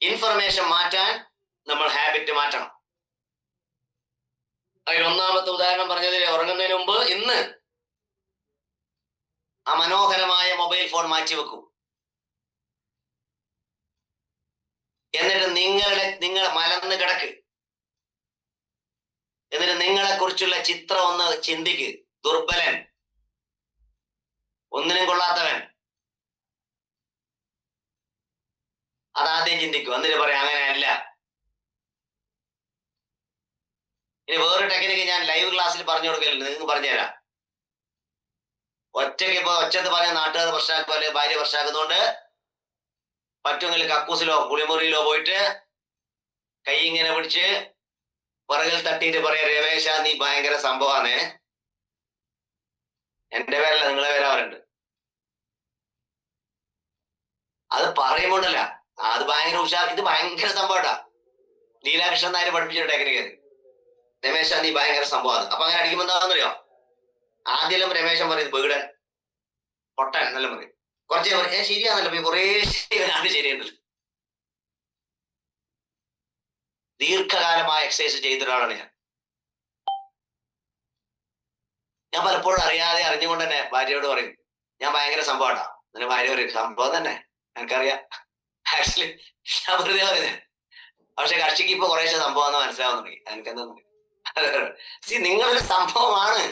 ഇൻഫർമേഷൻ മാറ്റാൻ നമ്മൾ ഹാബിറ്റ് മാറ്റണം. അതിൽ ഒന്നാമത്തെ ഉദാഹരണം പറഞ്ഞതിൽ ഉറങ്ങുന്നതിന് മുമ്പ് ഇന്ന് ആ മനോഹരമായ മൊബൈൽ ഫോൺ മാറ്റി വെക്കൂ. എന്നിട്ട് നിങ്ങൾ മലന്ന് കിടക്ക്. എന്നിട്ട് നിങ്ങളെ കുറിച്ചുള്ള ചിത്രം ഒന്ന് ചിന്തിക്ക്. ദുർബലൻ, ഒന്നിനും കൊള്ളാത്തവൻ, അതാദ്യം ചിന്തിക്കൂ. എന്നിട്ട് പറയാം അങ്ങനെയല്ല. ഇനി വേറൊരു ടെക്നിക്ക് ഞാൻ ലൈവ് ക്ലാസ്സിൽ പറഞ്ഞു കൊടുക്കലുണ്ട്, നിങ്ങൾക്ക് പറഞ്ഞുതരാം. ഒറ്റയ്ക്ക് ഇപ്പൊ ഒച്ചത്ത് പറഞ്ഞ നാട്ടുകാർ പ്രശ്നമാക്കുക, അല്ലെങ്കിൽ ഭാര്യ പ്രശ്നമാക്കുന്നതുകൊണ്ട് പറ്റുമെങ്കിൽ കക്കൂസിലോ കുളിമുറിയിലോ പോയിട്ട് കൈ ഇങ്ങനെ പിടിച്ച് പുറകിൽ തട്ടിയിട്ട് പറയാം, രമേശ നീ ഭയങ്കര സംഭവമാണ്. എന്റെ പേരല്ല, നിങ്ങളെ പേര് അവരുണ്ട്. അത് പറയുമ്പോണ്ടല്ല, അത് ഭയങ്കര ഉഷാർ, ഇത് ഭയങ്കര സംഭവട്ടാ. ലീലാകൃഷ്ണൻ നായർ പഠിപ്പിച്ച ടെക്നിക്ക്. രമേശ നീ ഭയങ്കര സംഭവമാണ്. അപ്പൊ അങ്ങനെ അടിക്കുമ്പോൾ എന്താണെന്നറിയോ? ആദ്യം രമേശൻ പറയുന്നത് വീടൻ പൊട്ടൻ നല്ല പറയും. കുറച്ചേ പറയും ശരിയാണല്ലോ, കുറേ ശരിയാണ്, ശരിയുണ്ടല്ലോ. ദീർഘകാലമായ എക്സസൈസ് ചെയ്ത ഒരാളാണ് ഞാൻ. പലപ്പോഴും അറിയാതെ അറിഞ്ഞുകൊണ്ട് തന്നെ ഭാര്യയോട് പറയും ഞാൻ ഭയങ്കര സംഭവമാട്ടാ. അങ്ങനെ ഭാര്യ പറയും സംഭവം തന്നെ എനിക്കറിയാം, ആക്ച്വലി ഞാൻ വെറുതെ പറയുന്നത്. പക്ഷെ കക്ഷിക്ക് ഇപ്പൊ കുറേശ്ശെ സംഭവം എന്ന് മനസ്സിലാവുന്ന തുടങ്ങി. എനിക്കെന്താ നിങ്ങളൊരു സംഭവമാണ്.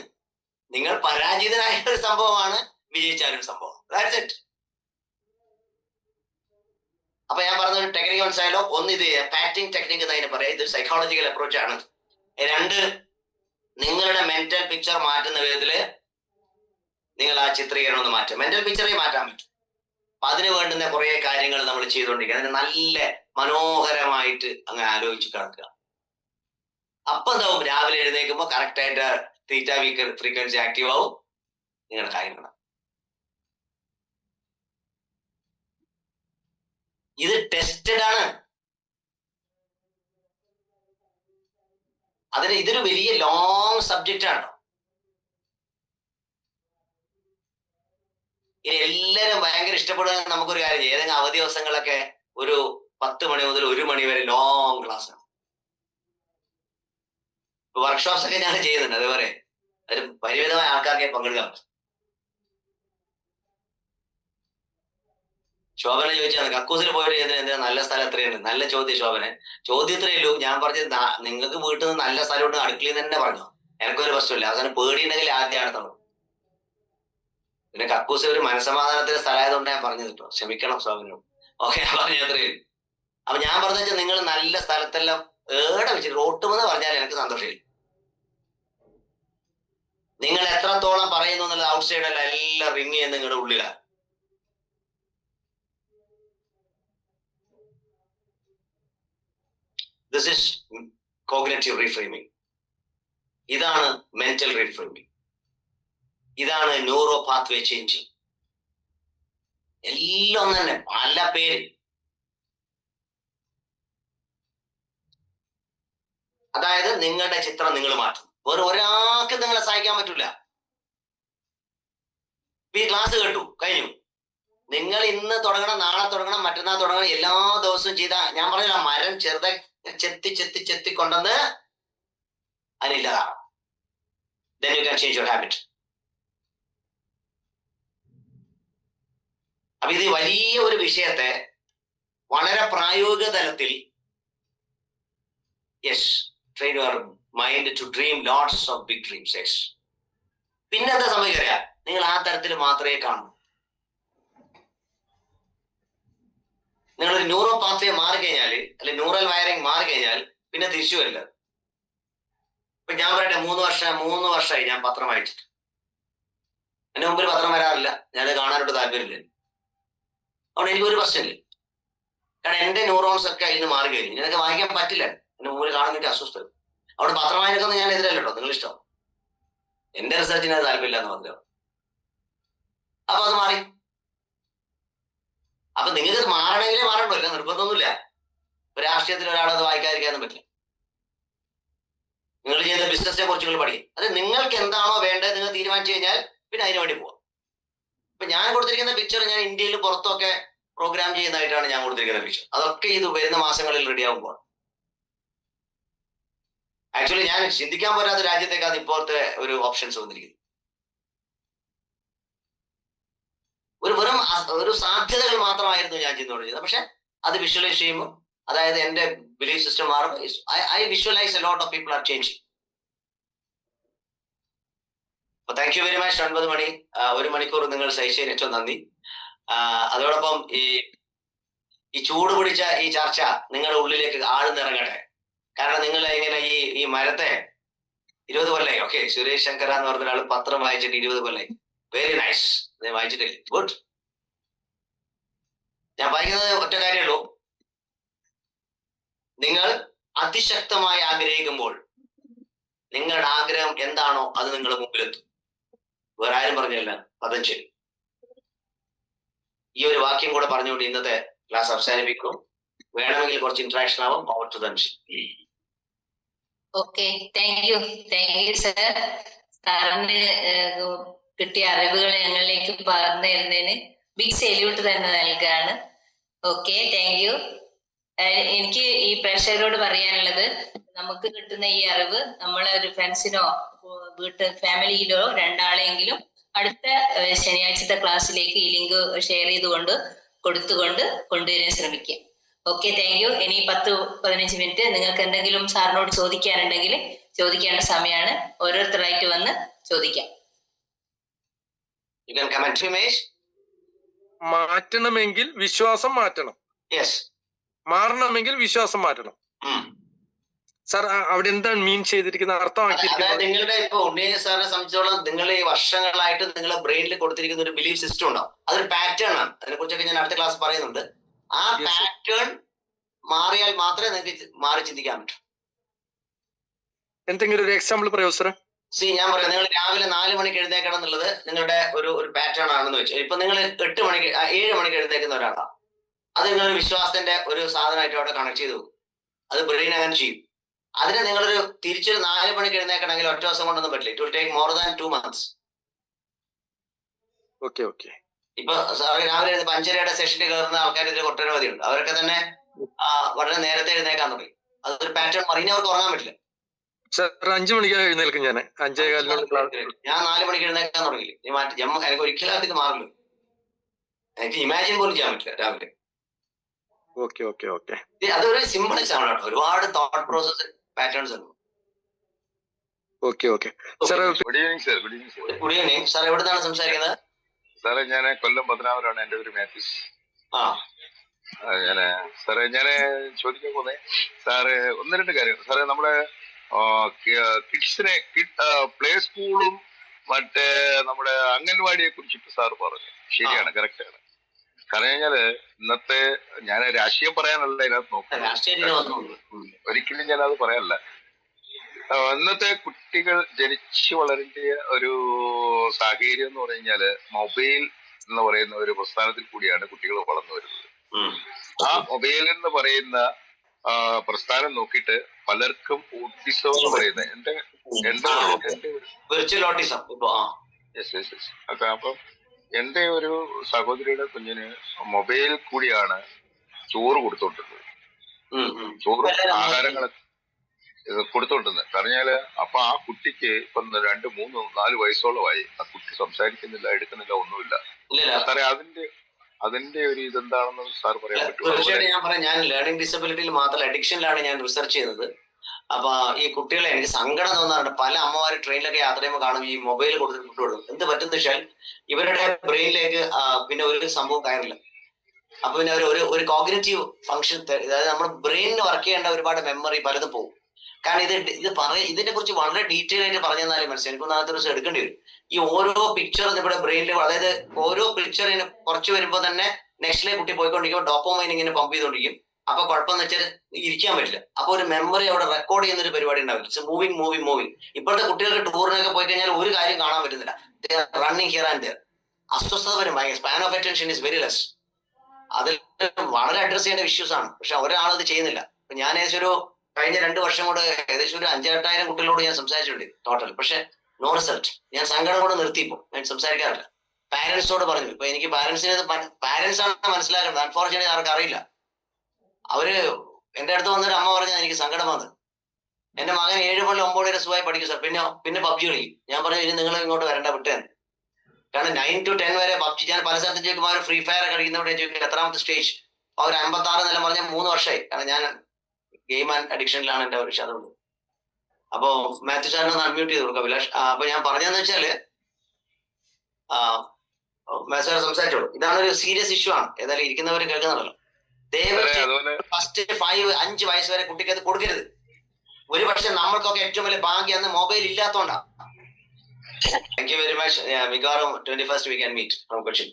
നിങ്ങൾ പരാജിതനായ ഒരു സംഭവമാണ്, വിജയിച്ചാലൊരു സംഭവം. That's it. അപ്പൊ ഞാൻ പറഞ്ഞ ഒരു ടെക്നിക്ക് മനസ്സിലായല്ലോ. ഒന്ന്, ഇത് പാറ്റിംഗ് ടെക്നിക്ക് എന്നതിനെ പറയാം. ഇത് സൈക്കോളജിക്കൽ അപ്രോച്ച് ആണ്. രണ്ട്, നിങ്ങളുടെ മെന്റൽ പിക്ചർ മാറ്റുന്ന വിധത്തില് നിങ്ങൾ ആ ചിത്രീകരണം ഒന്ന് മാറ്റും. മെന്റൽ പിക്ചറെ മാറ്റാൻ പറ്റും. അപ്പൊ അതിന് വേണ്ടുന്ന കുറെ കാര്യങ്ങൾ നമ്മൾ ചെയ്തുകൊണ്ടിരിക്കുക. അതിന് നല്ല മനോഹരമായിട്ട് അങ്ങനെ ആലോചിച്ച് കിടക്കുക. അപ്പൊ എന്താവും, രാവിലെ എഴുന്നേൽക്കുമ്പോൾ കറക്റ്റായിട്ട് തീറ്റ ഫ്രീക്വൻസി ആക്റ്റീവ് ആവും. നിങ്ങളുടെ കാര്യങ്ങൾ ഇത് ടെസ്റ്റഡ് ആണ്. ഇതൊരു വലിയ ലോങ് സബ്ജക്റ്റ് ആണ്. എല്ലാരും ഭയങ്കര ഇഷ്ടപ്പെടുക. നമുക്കൊരു കാര്യം ചെയ്യാം, ഏതെങ്കിലും അവധി ദിവസങ്ങളൊക്കെ ഒരു 10 മണി മുതൽ 1 മണി വരെ ലോങ് ക്ലാസ് ആണ്. വർക്ക്ഷോപ്സ് ഒക്കെ ഞാൻ ചെയ്യുന്നുണ്ട്. അതേപോലെ ഒരു പരിമിതമായ ആൾക്കാർക്ക് പങ്കെടുക്കാൻ പറ്റും. ശോഭന ചോദിച്ചാൽ കക്കൂസിൽ പോയിട്ട് എന്തിനാ നല്ല സ്ഥലം എത്രയുണ്ട്? നല്ല ചോദ്യം ശോഭന. ചോദ്യം ഇത്രയല്ലോ. ഞാൻ പറഞ്ഞത് നിങ്ങൾക്ക് വീട്ടിൽ നിന്ന് നല്ല സ്ഥലം ഉണ്ട്, അടുക്കളയിൽ തന്നെ പറഞ്ഞു. എനിക്കൊരു പ്രശ്നമില്ല. അവസാനം പേടിയുണ്ടെങ്കിൽ ആദ്യം അടുത്തുള്ളൂ. പിന്നെ കക്കൂസ് ഒരു മനസ്സമാധാനത്തിന് സ്ഥലമായതുകൊണ്ട് ഞാൻ പറഞ്ഞു കിട്ടോ, ക്ഷമിക്കണം ശോഭനയോട്. ഓക്കെ, ഞാൻ പറഞ്ഞ അത്രയും. അപ്പൊ ഞാൻ പറഞ്ഞു വെച്ചാൽ നിങ്ങൾ നല്ല സ്ഥലത്തെല്ലാം ഏടെ വെച്ചിട്ട് റോട്ടുമെന്ന് പറഞ്ഞാൽ എനിക്ക് സന്തോഷമില്ല. നിങ്ങൾ എത്രത്തോളം പറയുന്നു എന്നുള്ളത് ഔട്ട് സൈഡ് അല്ല, എല്ലാം റിങ് ചെയ്യുന്ന നിങ്ങളുടെ ഉള്ളിലാണ്. This is cognitive reframing. ഇതാണ് മെന്റൽ റീഫ്രെയിമിംഗ്. ഇതാണ് ന്യൂറോ പാത്വേ ചേഞ്ചിങ്. എല്ലാം തന്നെ പല പേര്. അതായത് നിങ്ങളുടെ ചിത്രം നിങ്ങൾ മാറ്റും. വേറെ ഒരാൾക്ക് നിങ്ങളെ സഹായിക്കാൻ പറ്റൂല. ഈ ക്ലാസ് കേട്ടു, കഴിഞ്ഞു. നിങ്ങൾ ഇന്ന് തുടങ്ങണം, നാളെ തുടങ്ങണം, മറ്റന്നാൾ തുടങ്ങണം, എല്ലാ ദിവസവും ചെയ്ത ഞാൻ പറഞ്ഞില്ല, മരം ചെറുതായി ചെത്തി ചെത്തി ചെത്തി കൊണ്ടുവന്ന് അതിനില്ലതാണ്. then you can change your habit. അപ്പൊ ഇത് വലിയ ഒരു വിഷയത്തെ വളരെ പ്രായോഗിക തലത്തിൽ yes train your mind to dream lots of big dreams. Yes. പിന്നെന്താ സംഭവിക്കുക? നിങ്ങൾ ആ തരത്തിൽ മാത്രമേ കാണൂ. നിങ്ങളൊരു ന്യൂറോ പാത്വേ മാറിക്കഴിഞ്ഞാൽ, അല്ലെങ്കിൽ ന്യൂറൽ വയറിംഗ് മാറിക്കഴിഞ്ഞാൽ പിന്നെ തിരിച്ചു വരില്ല. ഇപ്പൊ ഞാൻ പറയട്ടെ, 3 വർഷമായി ഞാൻ പത്രം വായിച്ചിട്ട്. എന്റെ മുമ്പിൽ പത്രം വരാറില്ല, ഞാനത് കാണാനോട്ട് താല്പര്യമില്ല. അതുകൊണ്ട് എനിക്കൊരു പ്രശ്നമില്ല. കാരണം എന്റെ ന്യൂറോൺസ് ഒക്കെ അതിന് മാറി കഴിഞ്ഞു. എനിക്ക് വായിക്കാൻ പറ്റില്ല, എന്റെ മുമ്പിൽ കാണുന്ന അസ്വസ്ഥത. അവിടെ പത്രം വായനക്കൊന്നും ഞാൻ എതിരല്ല കേട്ടോ, നിങ്ങൾ ഇഷ്ടം. എന്റെ റിസർച്ചിന് അത് താല്പര്യമില്ല എന്ന് മാത്രമേ. അപ്പൊ അത് മാറി. അപ്പൊ നിങ്ങൾക്ക് മാറണമെങ്കിലേ മാറണ്ടോ, ഇല്ല നിർബന്ധമൊന്നുമില്ല. രാഷ്ട്രീയത്തിൽ ഒരാളത് വായിക്കാതിരിക്കാനും പറ്റില്ല. നിങ്ങൾ ചെയ്യുന്ന ബിസിനസിനെ കുറിച്ച് നിങ്ങൾ പഠിക്കും. അത് നിങ്ങൾക്ക് എന്താണോ വേണ്ടത് നിങ്ങൾ തീരുമാനിച്ചു കഴിഞ്ഞാൽ പിന്നെ അതിനു വേണ്ടി പോവാം. ഇപ്പൊ ഞാൻ കൊടുത്തിരിക്കുന്ന പിക്ചർ ഞാൻ ഇന്ത്യയിൽ പുറത്തൊക്കെ പ്രോഗ്രാം ചെയ്യുന്നതായിട്ടാണ് ഞാൻ കൊടുത്തിരിക്കുന്ന പിക്ചർ. അതൊക്കെ ഇത് വരുന്ന മാസങ്ങളിൽ റെഡി ആകുമ്പോൾ ആക്ച്വലി ഞാൻ ചിന്തിക്കാൻ പോരാത്ത രാജ്യത്തേക്കാണ് ഇപ്പോഴത്തെ ഒരു ഓപ്ഷൻസ് വന്നിരിക്കുന്നത്. വെറും ഒരു സാധ്യതകൾ മാത്രമായിരുന്നു ഞാൻ ചെയ്തുകൊണ്ടിരുന്നത്. പക്ഷെ അത് വിഷ്വലൈസ് ചെയ്യുമ്പോൾ, അതായത് എന്റെ ബിലീഫ് സിസ്റ്റം മാറും. I visualise a lot of people are changing. അപ്പൊ താങ്ക് യു വെരി മച്ച്. 9 മണി 1 മണിക്കൂർ നിങ്ങൾ സഹിച്ചതിന് ഏറ്റവും നന്ദി. അതോടൊപ്പം ഈ ചൂട് പിടിച്ച ഈ ചർച്ച നിങ്ങളുടെ ഉള്ളിലേക്ക് ആഴ്ന്നിറങ്ങട്ടെ. കാരണം നിങ്ങൾ ഇങ്ങനെ ഈ മരത്തെ 20 കൊല്ലായി. ഓക്കെ, സുരേഷ് ശങ്കര എന്ന് പറഞ്ഞ ഒരാൾ പത്രം വായിച്ചിട്ട് 20 കൊല്ലായി. Very nice. ഞാൻ വായിച്ചിട്ടില്ല. ഗുഡ്. ഞാൻ വായിക്കുന്നത് ഒറ്റ കാര്യമുള്ളൂ. നിങ്ങൾ അതിശക്തമായി ആഗ്രഹിക്കുമ്പോൾ നിങ്ങളുടെ ആഗ്രഹം എന്താണോ അത് നിങ്ങളുടെ മുമ്പിലെത്തും. വേറെ ആരും പറഞ്ഞില്ല, പതഞ്ജലി. ഈ ഒരു വാക്യം കൂടെ പറഞ്ഞുകൊണ്ട് ഇന്നത്തെ ക്ലാസ് അവസാനിപ്പിക്കും. വേണമെങ്കിൽ കുറച്ച് ഇന്ററാക്ഷൻ ആവും. ഓവർ ടു ദൻഷി. Okay, thank you sir. സാറിന് കിട്ടിയ അറിവുകൾ ഞങ്ങളിലേക്ക് പകർന്നു തരുന്നതിന് ബിഗ് സല്യൂട്ട് തന്നെ നൽകുകയാണ്. Okay, thank U. എനിക്ക് ഈ പ്രേക്ഷകരോട് പറയാനുള്ളത്, നമുക്ക് കിട്ടുന്ന ഈ അറിവ് നമ്മളെ ഒരു ഫ്രണ്ട്സിനോ ഫാമിലിയിലോ രണ്ടാളെങ്കിലും അടുത്ത ശനിയാഴ്ചത്തെ ക്ലാസ്സിലേക്ക് ഈ ലിങ്ക് ഷെയർ ചെയ്തുകൊണ്ട് കൊടുത്തുകൊണ്ട് കൊണ്ടുവരാൻ ശ്രമിക്കുക. Okay, thank U. ഇനി 10-15 മിനിറ്റ് നിങ്ങൾക്ക് എന്തെങ്കിലും സാറിനോട് ചോദിക്കാനുണ്ടെങ്കിൽ ചോദിക്കേണ്ട സമയമാണ്. ഓരോരുത്തരായിട്ട് വന്ന് ചോദിക്കാം. മാറ്റണമെങ്കിൽ വിശ്വാസം മാറ്റണം. മാറണമെങ്കിൽ വിശ്വാസം മാറ്റണം. സാർ അവിടെ എന്താണ് മീൻ ചെയ്തിരിക്കുന്നത്, അർത്ഥമാക്കിയിരിക്കുന്നത്? നിങ്ങളുടെ ഇപ്പൊ ഉണ്ണീൻ സാറിനെ സംബന്ധിച്ചോളം നിങ്ങൾ ഈ വർഷങ്ങളായിട്ട് നിങ്ങളുടെ ബ്രെയിനിൽ കൊടുത്തിരിക്കുന്ന ഒരു ബിലീഫ് സിസ്റ്റം ഉണ്ടാവും. അതൊരു പാറ്റേൺ ആണ്. അതിനെ കുറിച്ചൊക്കെ ഞാൻ അടുത്ത ക്ലാസ് പറയുന്നുണ്ട്. ആ പാറ്റേൺ മാറിയാൽ മാത്രമേ നിങ്ങൾക്ക് മാറി ചിന്തിക്കാൻ പറ്റൂ. എന്തെങ്കിലും ഒരു എക്സാമ്പിൾ പറയോ സാർ? ഞാൻ പറയാം. നിങ്ങൾ രാവിലെ 4 മണിക്ക് എഴുന്നേക്കണം എന്നുള്ളത് നിങ്ങളുടെ ഒരു പാറ്റേൺ ആണെന്ന് വെച്ചു. ഇപ്പൊ നിങ്ങൾ 7 മണിക്ക് എഴുന്നേക്കുന്ന ഒരാളാണ്. അത് നിങ്ങളൊരു വിശ്വാസത്തിന്റെ ഒരു സാധനമായിട്ട് അവിടെ കണക്ട് ചെയ്തു. അത് ബ്രെയിൻ അങ്ങനെ ചെയ്യും. അതിനെ നിങ്ങളൊരു തിരിച്ചൊരു 4 മണിക്ക് എഴുന്നേക്കണമെങ്കിൽ ഒറ്റ ദിവസം കൊണ്ടൊന്നും പറ്റില്ല. It will take more than 2 months. ഇപ്പൊ രാവിലെ 5:30 സെഷനിൽ കയറുന്ന ആൾക്കാർ ഇതിൽ ഒട്ടനവധിയുണ്ട്. അവരൊക്കെ തന്നെ വളരെ നേരത്തെ എഴുന്നേക്കാൻ തുടങ്ങി. അതൊരു പാറ്റേൺ മാറി. ഇനി അവർക്ക് ഉറങ്ങാൻ പറ്റില്ല. 5 മണിക്ക് എഴുന്നേൽക്കും. ഞാൻ 5:15 ഞാൻ 4 മണിക്ക് എഴുന്നേക്കാൻ തുടങ്ങി. എനിക്ക് ഒരിക്കലും അതിന് മാറില്ല. എനിക്ക് ഇമാജിൻ പോലും ചെയ്യാൻ പറ്റില്ല രാവിലെ. അതൊരു സിമ്പിൾ എക്സാമ്പിൾ ആണ്. ഒരുപാട് തോട്ട് പ്രോസസ് പാറ്റേൺസ് ഉണ്ട്. Good evening sir. എവിടുന്നാണ് സംസാരിക്കുന്നത്? സാറേ ഞാൻ കൊല്ലം പത്തനാപുരമാണ്. എന്റെ പേര് മാത്യൂസ്. ഞാന് ചോദിക്കാൻ പോന്നെ സാറ് 1-2 കാര്യങ്ങൾ. സാറേ നമ്മുടെ കിഡ്സിനെ പ്ലേ സ്കൂളും മറ്റേ നമ്മുടെ അംഗൻവാടിയെ കുറിച്ചിട്ട് സാറ് പറഞ്ഞു. ശരിയാണ്, കറക്റ്റ് ആണ്. കാരണം കഴിഞ്ഞാല് ഇന്നത്തെ ഞാൻ രാഷ്ട്രീയം പറയാനല്ല ഇതിനകത്ത് നോക്കുന്നത്. ഒരിക്കലും ഞാൻ അത് പറയാനല്ല. ഇന്നത്തെ കുട്ടികൾ ജനിച്ചു വളരേണ്ട ഒരു സാഹചര്യം എന്ന് പറഞ്ഞു കഴിഞ്ഞാല് മൊബൈൽ എന്ന് പറയുന്ന ഒരു പ്രസ്ഥാനത്തിൽ കൂടിയാണ് കുട്ടികൾ വളർന്നു വരുന്നത്. ആ മൊബൈൽ എന്ന് പറയുന്ന പ്രസ്ഥാനം നോക്കിയിട്ട് പലർക്കും ഓട്ടിസം എന്ന് പറയുന്നത് അപ്പം എന്റെ ഒരു സഹോദരിയുടെ കുഞ്ഞിന് മൊബൈൽ കൂടിയാണ് ചോറ് കൊടുത്തോണ്ടിരുന്നത്. ചോറ് ഇത് കൊടുത്തോണ്ടിരുന്നത്. പറഞ്ഞാല് അപ്പൊ ആ കുട്ടിക്ക് ഇപ്പം 2, 3, 4 വയസ്സോളമായി. ആ കുട്ടി സംസാരിക്കുന്നില്ല, എടുക്കുന്നില്ല, ഒന്നുമില്ല. സാറേ അതിന്റെ ഒരു ഇതെന്താണെന്ന് സാർ പറയാൻ പറ്റുമോ? തീർച്ചയായിട്ടും ഞാൻ പറയാം. ഞാൻ ലേണിംഗ് ഡിസബിലിറ്റിയിൽ മാത്രമല്ല അഡിക്ഷനിലാണ് ഞാൻ റിസർച്ച് ചെയ്തത്. അപ്പൊ ഈ കുട്ടികളെ എനിക്ക് സങ്കടം തോന്നാറുണ്ട്. പല അമ്മമാര് ട്രെയിനിലൊക്കെ യാത്ര ചെയ്യുമ്പോൾ കാണും ഈ മൊബൈൽ കൊടുത്തിട്ട് കുട്ടികളും എന്ത് പറ്റുന്ന വെച്ചാൽ ഇവരുടെ ബ്രെയിനിലേക്ക് പിന്നെ ഒരു സംഭവം കയറില്ല. അപ്പൊ പിന്നെ ഒരു കോഗ്നിറ്റീവ് ഫംഗ്ഷൻ, അതായത് നമ്മുടെ ബ്രെയിനിന് വർക്ക് ചെയ്യേണ്ട ഒരുപാട് മെമ്മറി പലതും പോകും. കാരണം ഇതിനെ കുറിച്ച് വളരെ ഡീറ്റെയിൽ ആയിട്ട് പറഞ്ഞു തന്നാലും മനസ്സിലായി. എനിക്കൊന്നും ആദ്യത്തെ ദിവസം എടുക്കേണ്ടി വരും. ഈ ഓരോ പിക്ചർ ഇവിടെ ബ്രെയിനിൽ, അതായത് ഓരോ പിക്ചറിന് കുറച്ച് വരുമ്പോൾ തന്നെ നെക്സ്റ്റിലെ കുട്ടി പോയിക്കൊണ്ടിരിക്കുമ്പോൾ ഡോപ്പോമൈൻ ഇങ്ങനെ പമ്പ് ചെയ്തുകൊണ്ടിരിക്കും. അപ്പൊ കുഴപ്പമെന്ന് വെച്ചാൽ ഇരിക്കാൻ പറ്റില്ല. അപ്പൊ ഒരു മെമ്മറി അവിടെ റെക്കോർഡ് ചെയ്യുന്ന ഒരു പരിപാടി ഉണ്ടാവില്ല. It's moving. ഇപ്പോഴത്തെ കുട്ടികൾക്ക് ടൂറിനൊക്കെ പോയി കഴിഞ്ഞാൽ ഒരു കാര്യം കാണാൻ പറ്റുന്നില്ല. Running here and their. അസ്വസ്ഥത വരും. Span of attention is very less. അതിൽ വളരെ അഡ്രസ് ചെയ്യേണ്ട ഇഷ്യൂസ് ആണ്. പക്ഷെ ഒരാളത് ചെയ്യുന്നില്ല. ഞാൻ ഏകദേശം ഒരു കഴിഞ്ഞ 2 വർഷം കൊണ്ട് ഏകദേശം ഒരു 5,000-8,000 കുട്ടികളോട് ഞാൻ സംസാരിച്ചിട്ടുണ്ട് ടോട്ടൽ. പക്ഷെ നോ റിസൾട്ട്. ഞാൻ സങ്കടം കൊണ്ട് നിർത്തിപ്പോ ഞാൻ സംസാരിക്കാറില്ല. പാരന്റ്സോട് പറഞ്ഞു. ഇപ്പൊ എനിക്ക് പാരന്റ്സ് ആണ് മനസ്സിലാക്കേണ്ടത്. അൺഫോർച്ചുനേറ്റ്ലി അവർക്ക് അറിയില്ല. അവര് എന്റെ അടുത്ത് വന്നൊരു അമ്മ പറഞ്ഞാൽ എനിക്ക് സങ്കടം വന്നത്, എന്റെ മകൻ 7 മുതൽ 9 വരെ സുഖമായി പഠിക്കും സാർ, പിന്നെ പബ്ജി കളിക്കും. ഞാൻ പറഞ്ഞു ഇനി നിങ്ങൾ ഇങ്ങോട്ട് വരണ്ട, വിട്ടേന്ന്. കാരണം 9 to 10 വരെ പബ്ജി. ഞാൻ പല സ്ഥലത്തും ചോദിക്കുമ്പോൾ അവർ ഫ്രീ ഫയർ കളിക്കുന്നവിടെ ചോദിക്കും എത്രാമത്തെ സ്റ്റേജ്. അവർ 56 നില പറഞ്ഞാൽ 3 വർഷമായി. കാരണം ഞാൻ ഗെയിം ആൻഡ് അഡിക്ഷനിലാണ് എന്റെ ഒരു ശതം. അപ്പോ മാത്യു സാറിനെ ഒന്ന് അൺമ്യൂട്ട് ചെയ്ത് കൊടുക്കാം അഭിലാഷ്. അപ്പൊ ഞാൻ പറഞ്ഞതെന്ന് വെച്ചാല് മാത്യു സാർ സംസാരിച്ചോളൂ. ഇതാണ് ഒരു സീരിയസ് ഇഷ്യൂ ആണ്. ഏതായാലും ഇരിക്കുന്നവർ കേൾക്കുന്നുണ്ടല്ലോ. ഫസ്റ്റ് 5 വയസ്സ് വരെ കുട്ടിക്ക് അത് കൊടുക്കരുത്. ഒരു പക്ഷെ നമ്മൾക്കൊക്കെ ഏറ്റവും വലിയ ഭാഗ്യം അന്ന് മൊബൈൽ ഇല്ലാത്തോണ്ടാണ്. Thank you very much. മിക്കവാറും 21st we can meet from Cochin.